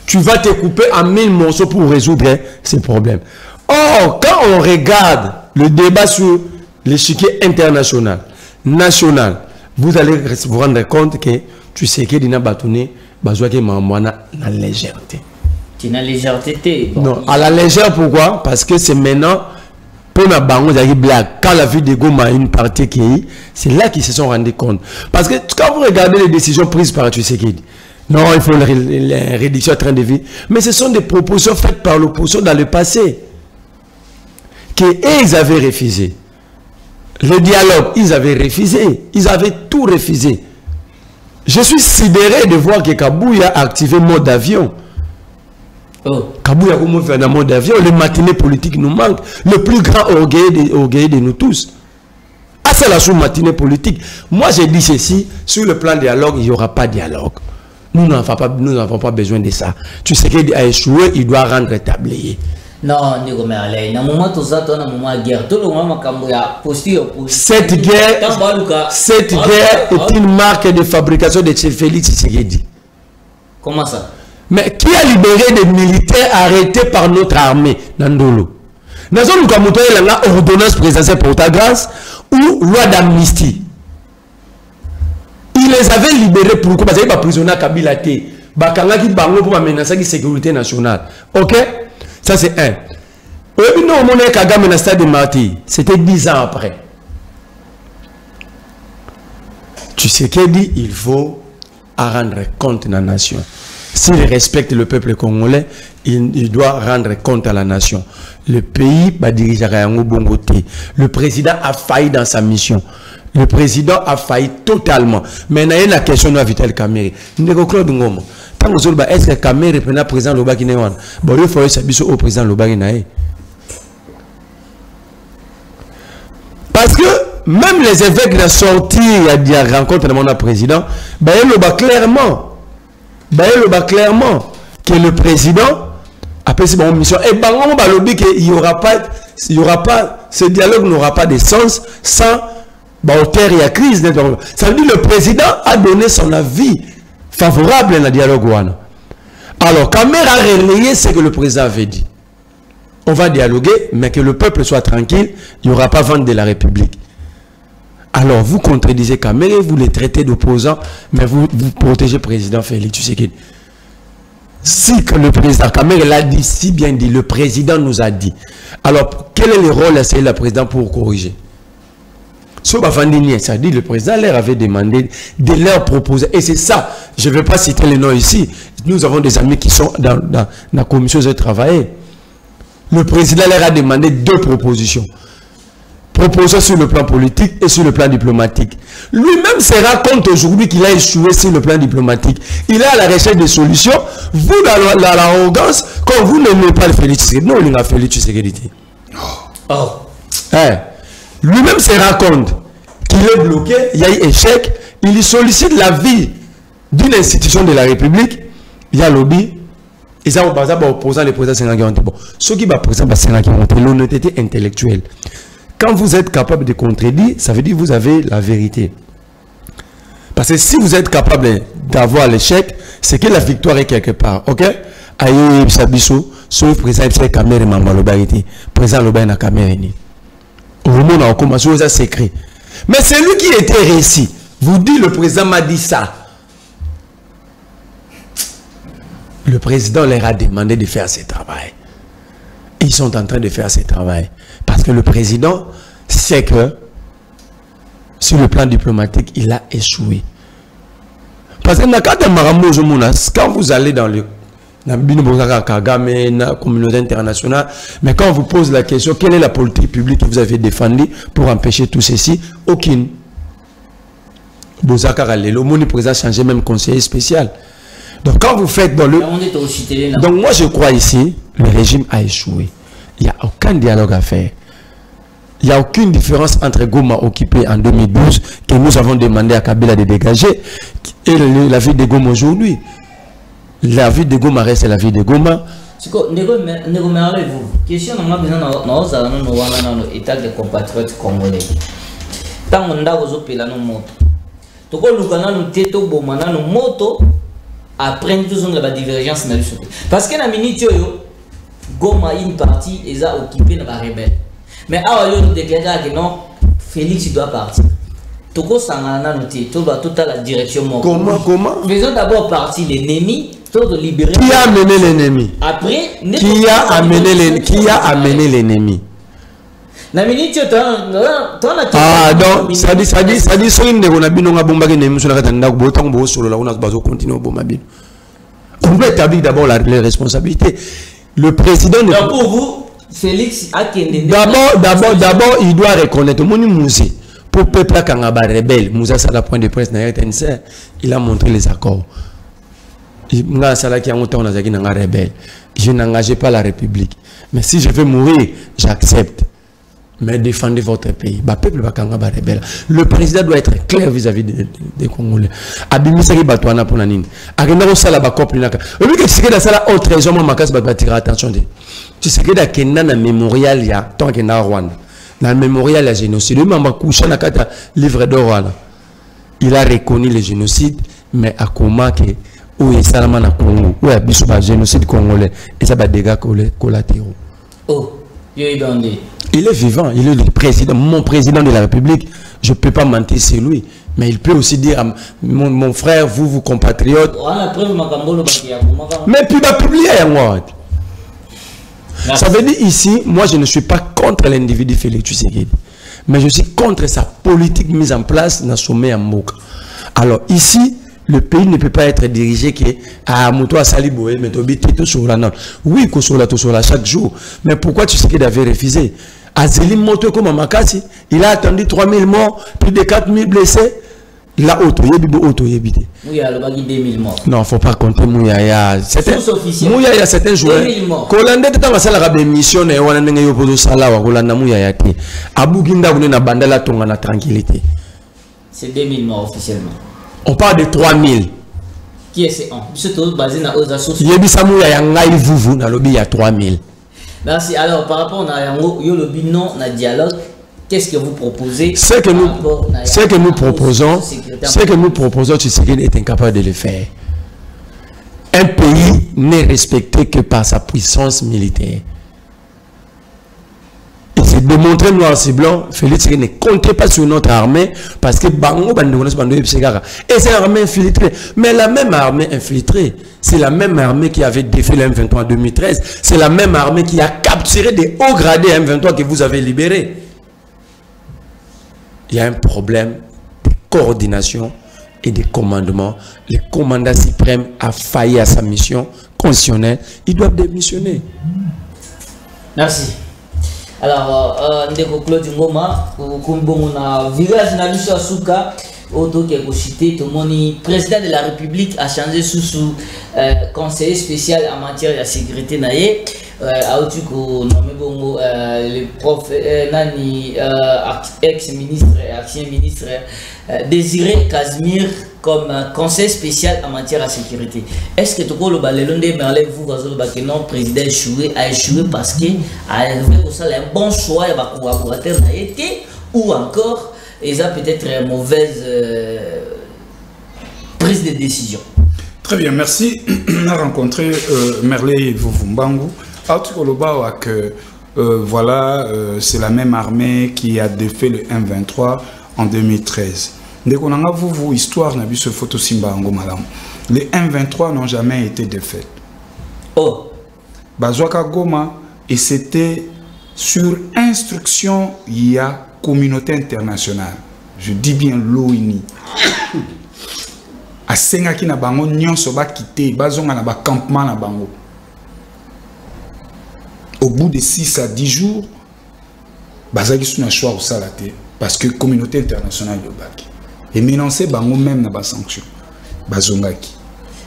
Tu vas te couper en 1000 morceaux pour résoudre ces problèmes. Or, quand on regarde le débat sur l'échiquier international, national, vous allez vous rendre compte que tu sais que Dina Batouné, Bazouake Mamouana, la légèreté. Tu n'as légèreté. Non, à la légère, pourquoi? Parce que c'est maintenant, pour la banque, quand la vie de Goma une partie qui est, c'est là qu'ils se sont rendus compte. Parce que quand vous regardez les décisions prises par Tshisekedi, non, il faut une réduction à train de vie, mais ce sont des propositions faites par l'opposition dans le passé, qu'ils avaient refusé. Le dialogue, ils avaient refusé. Ils avaient tout refusé. Je suis sidéré de voir que Kabouya a activé mode d'avion. Oh. Kabouya a fait un mode d'avion. Les matinées politiques nous manquent. Le plus grand orgueil de nous tous. Ah, c'est la sous-matinée politique. Moi, j'ai dit ceci. Sur le plan dialogue, il n'y aura pas de dialogue. Nous n'avons pas besoin de ça. Tu sais qu'il a échoué, il doit rendre tablier. Non, cette guerre est une marque de fabrication de Félix Tshisekedi. Comment ça? Mais qui a libéré des militaires arrêtés par notre armée? Nandolo. Nous avons la ordonnance présidentielle pour ta grâce ou loi d'amnistie. Il les avait libérés pourquoi? Parce qu'il y a prisonnier Kabila T. bakangaki bango pour menacer la sécurité nationale. OK? Ça c'est un. Et non, mon Kagame dans le stade de Martyr, c'était 10 ans après. Tu sais qu'il dit, il faut rendre compte à la nation. S'il respecte le peuple congolais, il doit rendre compte à la nation. Le pays va diriger à un bon côté. Le président a failli dans sa mission. Le président a failli totalement. Mais il y a la question de Vital Kamerhe. Est-ce que Kamerhe est le président Loba qui n'est pas? Il faut que le président Loba qui n'est pas. Parce que même les évêques de sortir il y a rencontre de mon président, il va clairement que le président a fait une mission. Et il n'y aura pas, ce dialogue n'aura pas de sens sans hauteur et crise. Ça veut dire que le président a donné son avis favorable à le dialogue. Alors, Kamerhe a relayé ce que le président avait dit. On va dialoguer, mais que le peuple soit tranquille, il n'y aura pas vente de la République. Alors, vous contredisez Kamerhe, vous les traitez d'opposants, mais vous protégez le président Félix Tshisekedi. Si que le président Kamerhe l'a dit, si bien dit, le président nous a dit. Alors, quel est le rôle d'essayer le président pour corriger? Ça dit le président leur avait demandé de leur proposer. Et c'est ça, je ne vais pas citer les noms ici. Nous avons des amis qui sont dans la commission de travail. Le président leur a demandé 2 propositions. Proposition sur le plan politique et sur le plan diplomatique. Lui-même se rend compte aujourd'hui qu'il a échoué sur le plan diplomatique. Il est à la recherche de solutions. Vous, dans l'arrogance, quand vous n'aimez pas le Félix Tshisekedi, non, il a Félix Tshisekedi. Lui-même se rend compte qu'il est bloqué, il y a eu échec, il sollicite l'avis d'une institution de la République, il y a lobby. Et ça, par exemple, opposant les présidents sénégalais. Bon, ceux qui va présenter l'honnêteté intellectuelle. Quand vous êtes capable de contredire, ça veut dire que vous avez la vérité. Parce que si vous êtes capable d'avoir l'échec, c'est que la victoire est quelque part. Ok? Aïe, Sabiso, sauf président Kamerhe Mamalobaïti, président Lobaïna Kamerhe. Au moment où on commence à s'écrire. Mais c'est lui qui était réussi. Vous dites, le président m'a dit ça. Le président leur a demandé de faire ce travail. Ils sont en train de faire ce travail. Parce que le président sait que sur le plan diplomatique, il a échoué. Parce que quand vous allez dans la communauté internationale, mais quand on vous pose la question, quelle est la politique publique que vous avez défendue pour empêcher tout ceci? Aucune. Le président a changé même conseiller spécial. Donc quand vous faites dans le... Donc moi je crois ici, le régime a échoué. Il n'y a aucun dialogue à faire. Il n'y a aucune différence entre Goma occupé en 2012 que nous avons demandé à Kabila de dégager et la ville de Goma aujourd'hui. La ville de Goma reste la ville de Goma. Question dans l'état de compatriotes congolais. Tant on a osé la moto. Toko lukana nous teto bomana nous moto après tous on a la divergence na biso. Parce que na minute yo Goma une partie est occupée par la rebelle. Mais alors yo nous déclare que non, Félix doit partir. Toko sangana nous teto doit toute la direction mon. Comment? Faisons d'abord partie l'ennemi. Libérer. Qui a amené l'ennemi? Après, qui a amené l'ennemi? Ah donc ça dit so on a bino ngabomba ke nemi sona katanda ko botango bo solo la on a bazo continuer au bomba bino. On doit établir d'abord les responsabilités. Le président donc pour vous Félix a d'abord il doit reconnaître moni Moussé pour peuple kangaba rebelle Moussa ça la point de presse na RTNC il a montré les accords. Je n'engageais pas la République. Mais si je veux mourir, j'accepte. Mais défendez votre pays. Le président doit être clair vis-à-vis des Congolais. Tu sais que dans le mémorial, il y a tant qu'il y a Rwanda. Dans le mémorial, il y a génocide. Livre d'or. Il a reconnu le génocide, mais à comment que où est Salama na Congo, où est le génocide congolais, et ça va des dégâts collatéraux. Oh, il y a eu Il est vivant, il est le président, mon président de la République. Je ne peux pas mentir, c'est lui. Mais il peut aussi dire à mon frère, vous compatriotes. Mais puis il va publier moi. Ça veut dire ici, moi je ne suis pas contre l'individu Félix Tshisekedi. Mais je suis contre sa politique mise en place dans le sommet à Mboka. Alors ici, le pays ne peut pas être dirigé que à Mouto à Saliboé, mais tout sur la note. Oui, tout sur la chaque jour. Mais pourquoi Tshisekedi avait refusé? Azeli Moto comme Makasi, il a attendu 3000 morts, plus de 4000 blessés. La auto, yébité. Mouya, le bagui 2000 morts. Non, il ne faut pas compter Mouya. Mouya, il y a certains joueurs. 2000 morts. Kolande tata masala ka mission et wana ndenge yo pozo sala wa kolanda Mouya te. Abuginda kuna na bandala tonga na tranquillité. C'est 2000 morts officiellement. On parle de 3000. Qui est ce 1? Surtout basé dans aux assos. Yebisa Mouya ya ngai vuvu na lobi ya 3000. Merci. Alors par rapport à yo lobi non na dialogue. Qu'est-ce que vous proposez? Ce que nous proposons, Tshisekedi est incapable de le faire. Un pays n'est respecté que par sa puissance militaire. Et c'est démontré noir et blanc, Félix Tshisekedi ne comptait pas sur notre armée parce que Bango et c'est une armée infiltrée. Mais la même armée infiltrée, c'est la même armée qui avait défait le M23 en 2013. C'est la même armée qui a capturé des hauts gradés M23 que vous avez libérés. Il y a un problème de coordination et de commandement. Le commandant suprême a failli à sa mission constitutionnelle. Ils doivent démissionner. Merci. Alors, Ndeko Claude Ngoma, na village na biso asuka, auto qui est cité, tout le monde, président de la République a changé sous conseiller spécial en matière de sécurité naïe. Le prof Nani, ex-ministre et ancien ministre Désiré Casimir comme conseil spécial en matière de sécurité. Est-ce que tout le monde vous non président a échoué parce que a un bon choix et va collaborateur n'a été ou encore ils ont peut-être une mauvaise prise de décision. Très bien, merci. On a rencontré Merley Vuvumbangu. Que voilà, c'est la même armée qui a défait le M23 en 2013. Dès qu'on a vu histoire, on a vu ce photo Simba Malam. Les M23 n'ont jamais été défaits. Oh. Bazouaka Goma, et c'était sur instruction, il y a communauté internationale. Je dis bien l'ONU. A Sengaki na bango nyon soba quitté, bazonga na ba campement na bango. Au bout de 6 à 10 jours, bazaki suna choix au salaté parce que communauté internationale yobaki. Et menacé bango même na ba sanction. Bazongaki.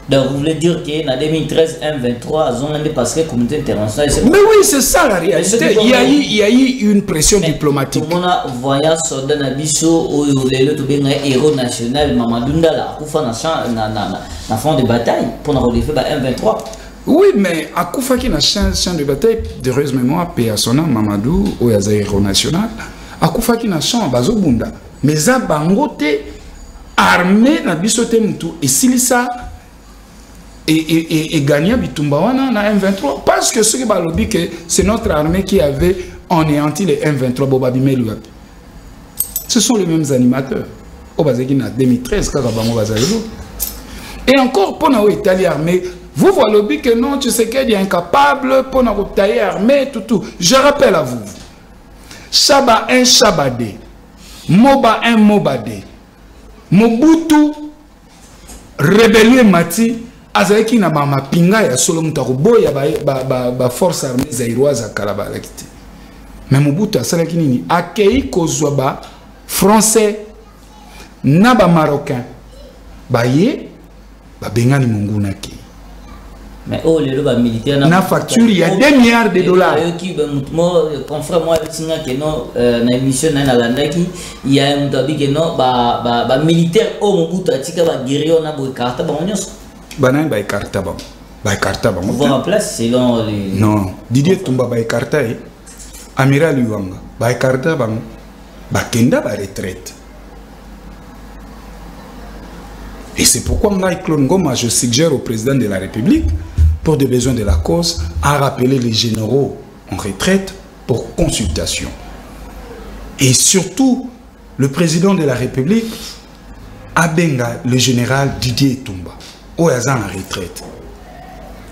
Donc vous voulez dire que en 2013 M23 ont parce que la communauté internationale. Mais oui, c'est ça la réalité. Il y a eu une pression diplomatique. Tout le monde a voyagé soldat Nabiso ou le héros national Mamadou Ndala Akoufa na fond de bataille pour relever M23. Oui, mais Akoufa qui na champ de bataille de heureuse mémoire paix à son nom Mamadou ou héros national. Akoufa qui na champ bazobunda. Mais ça bangote armée Nabiso Temutu et Silisa et gagner Bitumbawana na M23 parce que ce qui va le dire que c'est notre armée qui avait anéanti les M23 Bobabi Meluap. Ce sont les mêmes animateurs. Au Bazeki na 2013 Kagabango Bazalelo. Et encore pour na Italie armée, vous voyez que non, tu sais qu'il est incapable pour na tailler armée tout. Je rappelle à vous. Shaba un Shabade, Moba un Mobade, Mobutu rébellion Mati. Azaki na ba mapinga ya solo mutako boya ba force armée zairoise kalaba lakiti. Mais Mobutu asalaki nini akei kozwa ba français na ba marocain ba ye ba bengani munguna ki. Mais oh les ba militaire na facture il y a 2 milliards de dollars. Qui moi confrère moi singa que non na émission na landaki il y a un tabi que non ba militaire au Mobutu atika ba guerrier na bo carte ba onyoso. Banan ba écarta ba. Ba écarta ba. On voit en place selon les. Non, Didier Tumba ba écarta Amiral Yuanga ba écarta ba. Ba kenda ba retraite. Et c'est pourquoi Claude Ngoma, je suggère au président de la République, pour des besoins de la cause, à rappeler les généraux en retraite pour consultation. Et surtout, le président de la République, Abenga, le général Didier Etumba, Oyazan en retraite.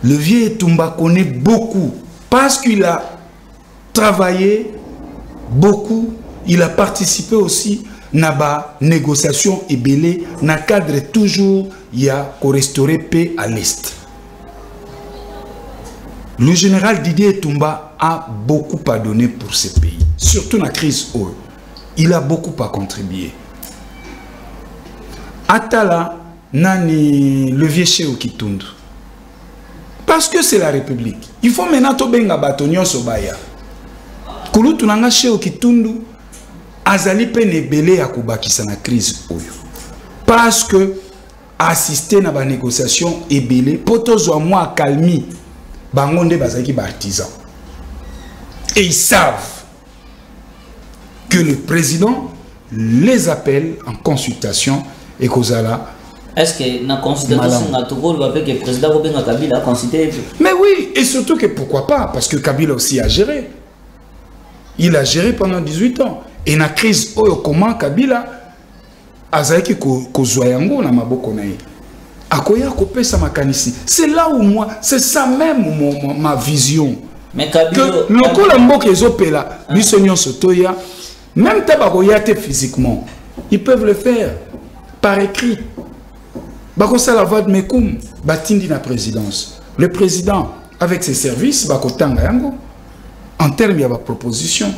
Le vieux Etumba connaît beaucoup parce qu'il a travaillé beaucoup, il a participé aussi à la négociation et belé, dans le cadre toujours, il y a restaurer paix à l'Est. Le général Didier Etumba a beaucoup pardonné pour ce pays, surtout dans la crise où il a beaucoup à contribuer. Atala, nani le vieux chef qui tourne. Parce que c'est la République. Il faut maintenant to benga batonyon sobaya. Kulu tunanga chef qui tourne, azali pene belé akubakisa na crise oyo. Parce que assister na ba négociation et belé potozo moi calmi. Bangonde bazaki ba artisan. Et ils savent que le président les appelle en consultation et Kozala. Est-ce que dans la consultation, le président Kabila a consulté? Mais oui, et surtout que pourquoi pas? Parce que Kabila aussi a géré. Il a géré pendant 18 ans. Et dans la crise, comment Kabila a zaki kozwayango na maboko na ye. Akoya kopé sa makanisi. C'est là où moi, c'est ça même ma vision. Mais Kabila, que le Colombo qui est opéra, l'Union Sotoya, même Tabakoyate physiquement, ils peuvent le faire par écrit. Bakosa la voix de Mekoum, Batindi na présidence. Le président, avec ses services, Bakotanga Yango, en termes de proposition.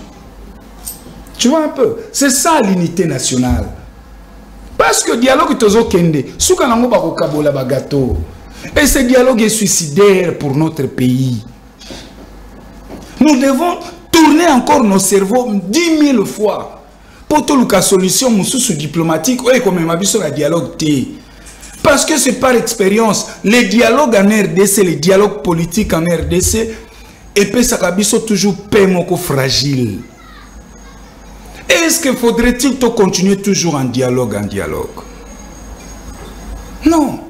Tu vois un peu, c'est ça l'unité nationale. Parce que le dialogue est au Kende, Soukanango Bakokabola Bagato. Et ce dialogue est suicidaire pour notre pays. Nous devons tourner encore nos cerveaux 10 000 fois pour trouver une solution diplomatique ou comme un dialogue. Parce que c'est par expérience, les dialogues en RDC, les dialogues politiques en RDC, et puis ça a toujours pémoko fragile. Est-ce qu'il faudrait-il continuer toujours en dialogue, Non.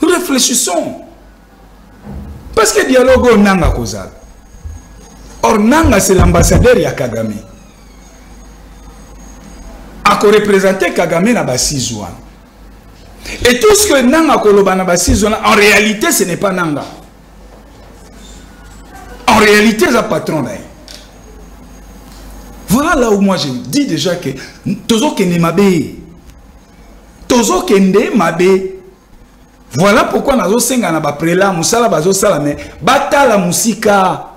Réfléchissons. Parce que le dialogue on n'a pas. Or, Nanga, c'est l'ambassadeur de Kagame. A représenté Kagame na Basizouan. Et tout ce que Nanga Koloba na Basizouan, en réalité, ce n'est pas Nanga. En réalité, c'est un patron. Voilà là où moi je dis déjà que Tozo Kende Mabe. Tozo Kende Mabe. Voilà pourquoi Nazo Senga na Baprela, Moussala Bazo Salame, Batala Moussika.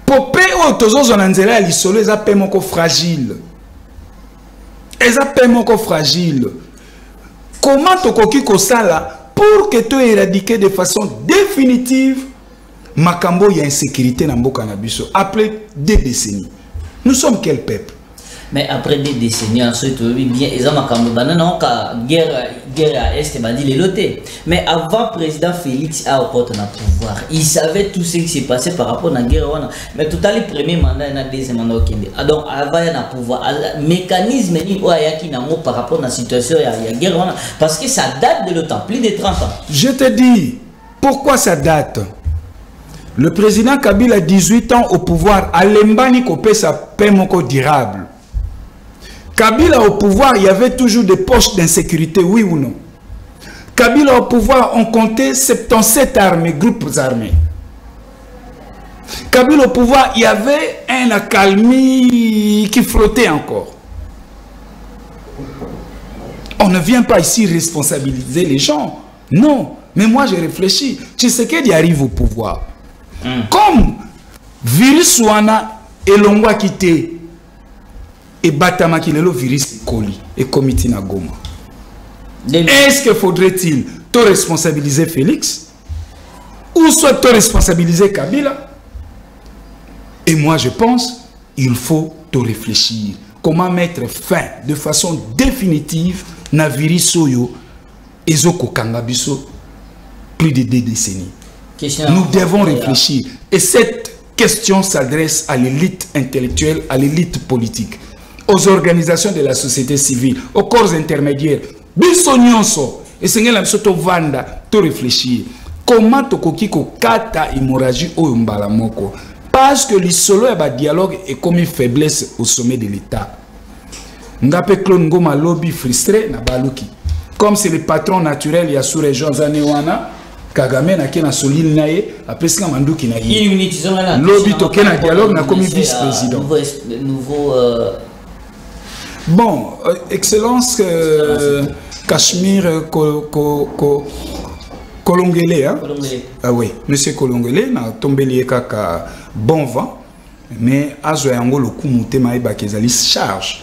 Popé ou Tozo Zonanzela à l'isolé, ça paie mon fragile. Et ça paie mon fragile. Comment Tokoki Kosala pour que tu éradiquer de façon définitive Makambo, il y a insécurité dans le Canabiso après des décennies. Nous sommes quel peuple? Mais après des décennies, ensuite, oui, bien, ils ont guerre à Est, les lotés. Mais avant, le président Félix a apporté le pouvoir. Il savait tout ce qui s'est passé par rapport à la guerre. Mais tout à le premier mandat, il y a deuxième mandat. Donc, avant, il y a le pouvoir. Le mécanisme, il y a par rapport à la situation, il y a la guerre. Parce que ça date de l'OTAN, plus de 30 ans. Je te dis, pourquoi ça date? Le président Kabila a 18 ans au pouvoir. À l'Embani, il sa paix durable. Kabila au pouvoir, il y avait toujours des poches d'insécurité, oui ou non? Kabila au pouvoir, on comptait 77 armées, groupes armés. Kabila au pouvoir, il y avait un accalmie qui flottait encore. On ne vient pas ici responsabiliser les gens. Non, mais moi j'ai réfléchi. Tshisekedi arrive au pouvoir. Comme virus wana et l'ongwa quitté. Et Batama qui le virus Koli et comité na Goma. Est-ce que faudrait-il te responsabiliser Félix ou soit te responsabiliser Kabila? Et moi je pense il faut te réfléchir comment mettre fin de façon définitive na virus soyo ezoko kangabiso plus de 2 décennies. Nous devons réfléchir et cette question s'adresse à l'élite intellectuelle, à l'élite politique, aux organisations de la société civile, aux corps intermédiaires. Bisonyonso et Seigneur la soto vanda to réfléchir comment tokoki ko kata hémorragie o mbala moko parce que le solo et dialogue est comme une faiblesse au sommet de l'État. Ngape Claude Ngoma lobby frustré na baluki. Comme c'est le patron naturel, il y a sous région Zanewana, Kagame na kena solil nae, après ce qu'on manduki na yi. Lobby toke na dialogue na comme vice-président. Bon, Excellence Cachemire Kolongele, hein? Ah oui, Monsieur Kolongele na tombé lié kaka bon vent, mais azo yango le coup monté maïba kezali charge.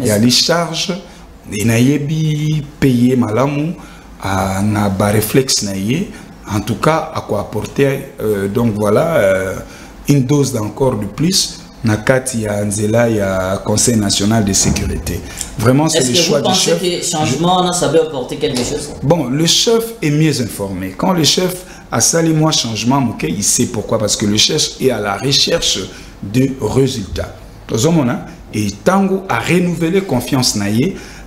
Il y a les charges, et naïebi payé malamu, na ba réflexe naïe, en tout cas à quoi apporter donc voilà une dose d'encore de plus. Nakati ya Nzela ya Conseil national de sécurité. Vraiment c'est le choix du chef. Est-ce que vous pensez que changement ça peut apporter quelque chose? Bon, le chef est mieux informé. Quand le chef a sali moi changement, il sait pourquoi, parce que le chef est à la recherche de résultats. Et Tango a renouvelé confiance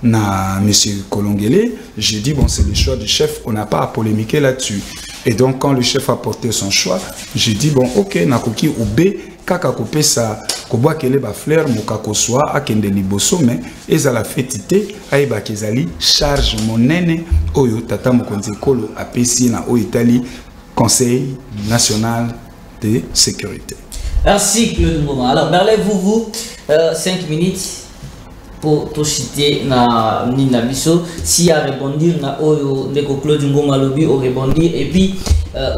na monsieur Kolongele. Je dis bon c'est le choix du chef, on n'a pas à polémiquer là-dessus. Et donc quand le chef a porté son choix, je dis bon ok nakoki oube kaka kopé ça koboa kele ba fleur mokako soa akende liboso mais ezala fetité aiba kezali charge monene oyo tata mokonzi kolo apesi na o Italie Conseil national de sécurité. Merci Claude Ngoma. Alors Merlin vous 5 minutes pour tout citer na Nina Bisso si à répondre na oyo ndeko Claude Ngoma lobby au répondre et puis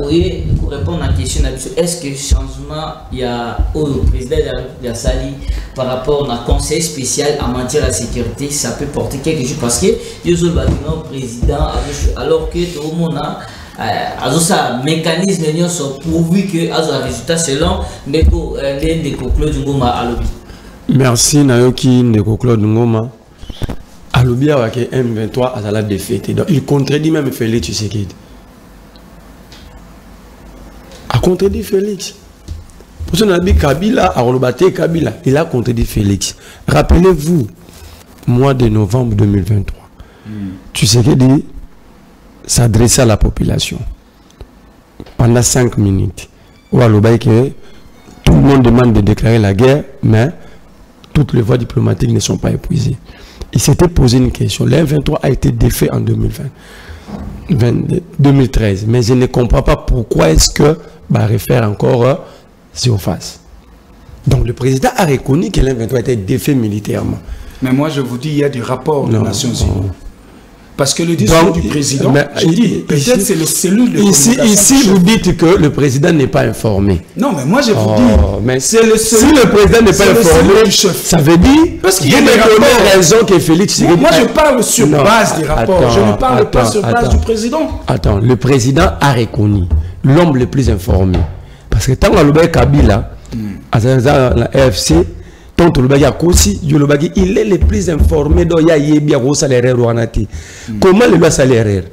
oui pour répondre à la question est-ce que changement il y a au président de la Sali par rapport à un conseil spécial en matière de sécurité ça peut porter quelque chose parce que il y a un président alors que tout le monde a un mécanisme sont pourvu que a un résultat selon ndeko Claude Ngoma à lobby. Merci Nayoki Ndeko Claude Ngoma. Alobia wa ke M23 a la défaite. Donc il contredit même Félix Tshisekedi. A contredit Félix. Pour ce nabi Kabila a rebattu Kabila, il a contredit Félix. Rappelez-vous mois de novembre 2023. Tshisekedi s'adressait à la population pendant 5 minutes. Ou à que tout le monde demande de déclarer la guerre, mais toutes les voies diplomatiques ne sont pas épuisées. Il s'était posé une question. L'M23 a été défait en 2013. Mais je ne comprends pas pourquoi est-ce que refaire encore surface. Donc le président a reconnu que l'M23 était défait militairement. Mais moi je vous dis, il y a des rapports des Nations Unies. Parce que le discours du président, je dis, peut-être c'est le cellule de communication. Ici, vous dites que le président n'est pas informé. Non, mais moi je vous dis, mais c'est le si le président n'est pas informé, ça veut dire parce qu'il y a des raisons que Félix. Moi je parle sur base des rapports, je ne parle pas sur base du président. Attends, le président a reconnu l'homme le plus informé. Parce que tant que Kabila, à la RFC, il est le plus informé dont il y a bien salaire. Comment le ça l'erreur?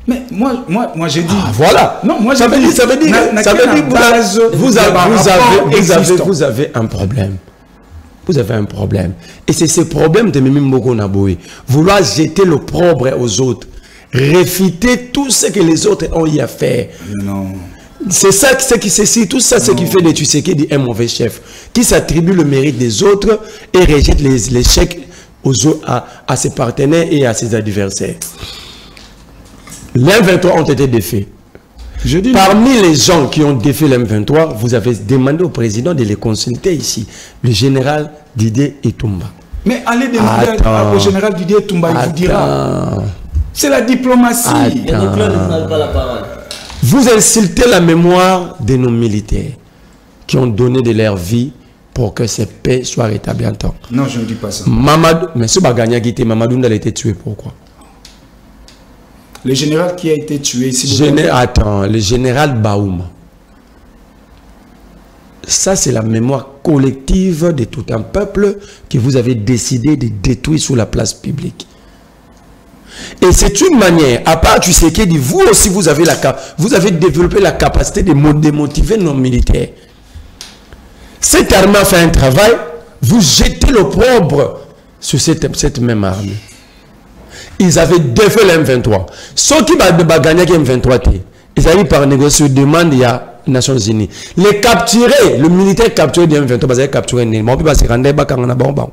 Mais moi j'ai dit. Voilà. Non, moi ça veut dire vous avez un problème. Vous avez un problème. Et c'est ce problème de Mimi Moko Naboé. Vouloir jeter l'opprobre aux autres. Réfuter tout ce que les autres ont y à faire. Non. C'est ça, tout ça, ce qui fait de Tshisekedi un mauvais chef, qui s'attribue le mérite des autres et rejette les chèques à ses partenaires et à ses adversaires. Les M23 ont été défaits. Parmi les gens qui ont défait les M23, vous avez demandé au président de les consulter ici, le général Didier Etumba. Mais allez demander au général Didier Etumba, il vous dira. C'est la diplomatie. Vous insultez la mémoire de nos militaires qui ont donné de leur vie pour que cette paix soit rétablie en temps. Non, je ne dis pas ça. Mamadou, mais ce Baganya qui était Mamadou a été tué, pourquoi? Le général qui a été tué ici. Attends, le général Baouma. Ça, c'est la mémoire collective de tout un peuple que vous avez décidé de détruire sur la place publique. Et c'est une manière, à part Tshisekedi, vous aussi vous avez développé la capacité de démotiver nos militaires. Cette armée a fait un travail, vous jetez l'opprobre sur cette même armée. Ils avaient défait le M23. Ceux qui ont gagné le M23, ils avaient par négocier demande, il y a Nations Unies. Les capturer, le militaire capturé de M23, parce qu'il capturé, mais on peut pas se rendre bon.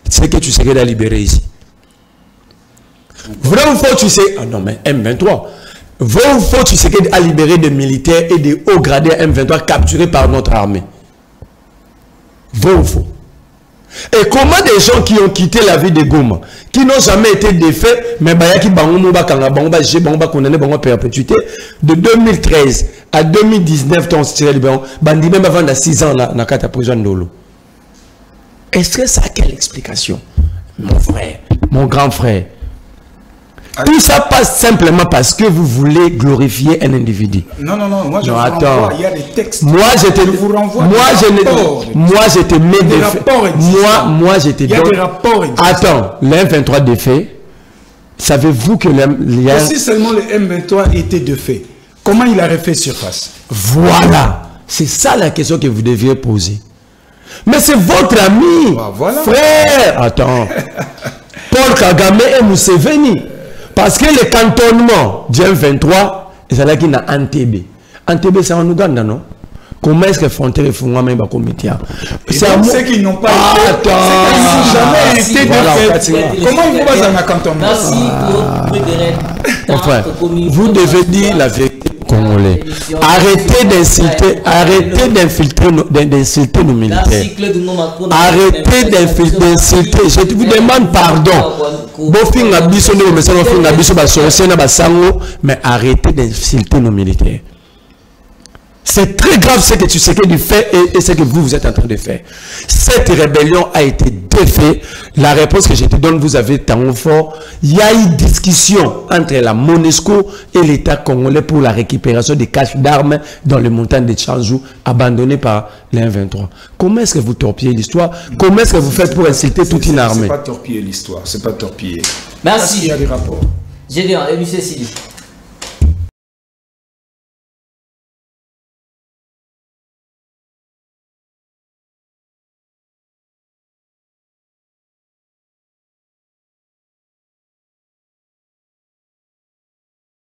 C'est que tu sais qu'il a libéré ici. Vrai ou faux, tu sais. Ah non, mais M23. Vrai ou faux, tu sais qu'il a libéré des militaires et des hauts gradés M23 capturés par notre armée. Vrai ou faux? Et comment des gens qui ont quitté la vie de Goma, qui n'ont jamais été défaits, mais qui perpétuité, de 2013 à 2019, bandi même avant de 6 ans dans la prison d'Olo. Est-ce que ça a quelle explication? Mon frère, mon grand frère. Tout ça passe simplement parce que vous voulez glorifier un individu. Non, non, non, moi je vous renvoie, il y a des textes. Moi je vous renvoie. Moi je te mets des rapports. Moi je te donne. Il y a des rapports. Attends, le M23 de fait. Savez-vous que si seulement le M23 était de fait, comment il a refait surface? Voilà. C'est ça la question que vous deviez poser. Mais c'est votre ami. Ah, voilà. Frère. Attends. Paul Kagame et Museveni. Parce que le cantonnement du M23, c'est là qu'il y a Entebbe. Entebbe, c'est en Ouganda, non? Comment est-ce que frontière et Fungwa même pas comité? C'est ceux qui n'ont pas été. Jamais été de. Comment ils vont pas dans un cantonnement? Enfin, vous devez dire la vérité congolais. Arrêtez d'insulter nos militaires. Arrêtez d'insulter. Je vous demande pardon. Mais arrêtez d'insulter nos militaires. C'est très grave ce que tu sais que tu fais et ce que vous êtes en train de faire. Cette rébellion a été défaite. La réponse que je te donne, vous avez tant fort. Il y a eu discussion entre la MONUSCO et l'État congolais pour la récupération des caches d'armes dans le montagne de Tchanzou abandonné par l'M23. Comment est-ce que vous torpillez l'histoire? Comment est-ce que vous faites pour insulter toute une armée? C'est pas torpiller l'histoire, c'est pas torpiller. Merci. Il y a des rapports. Génial, et M. Sidi.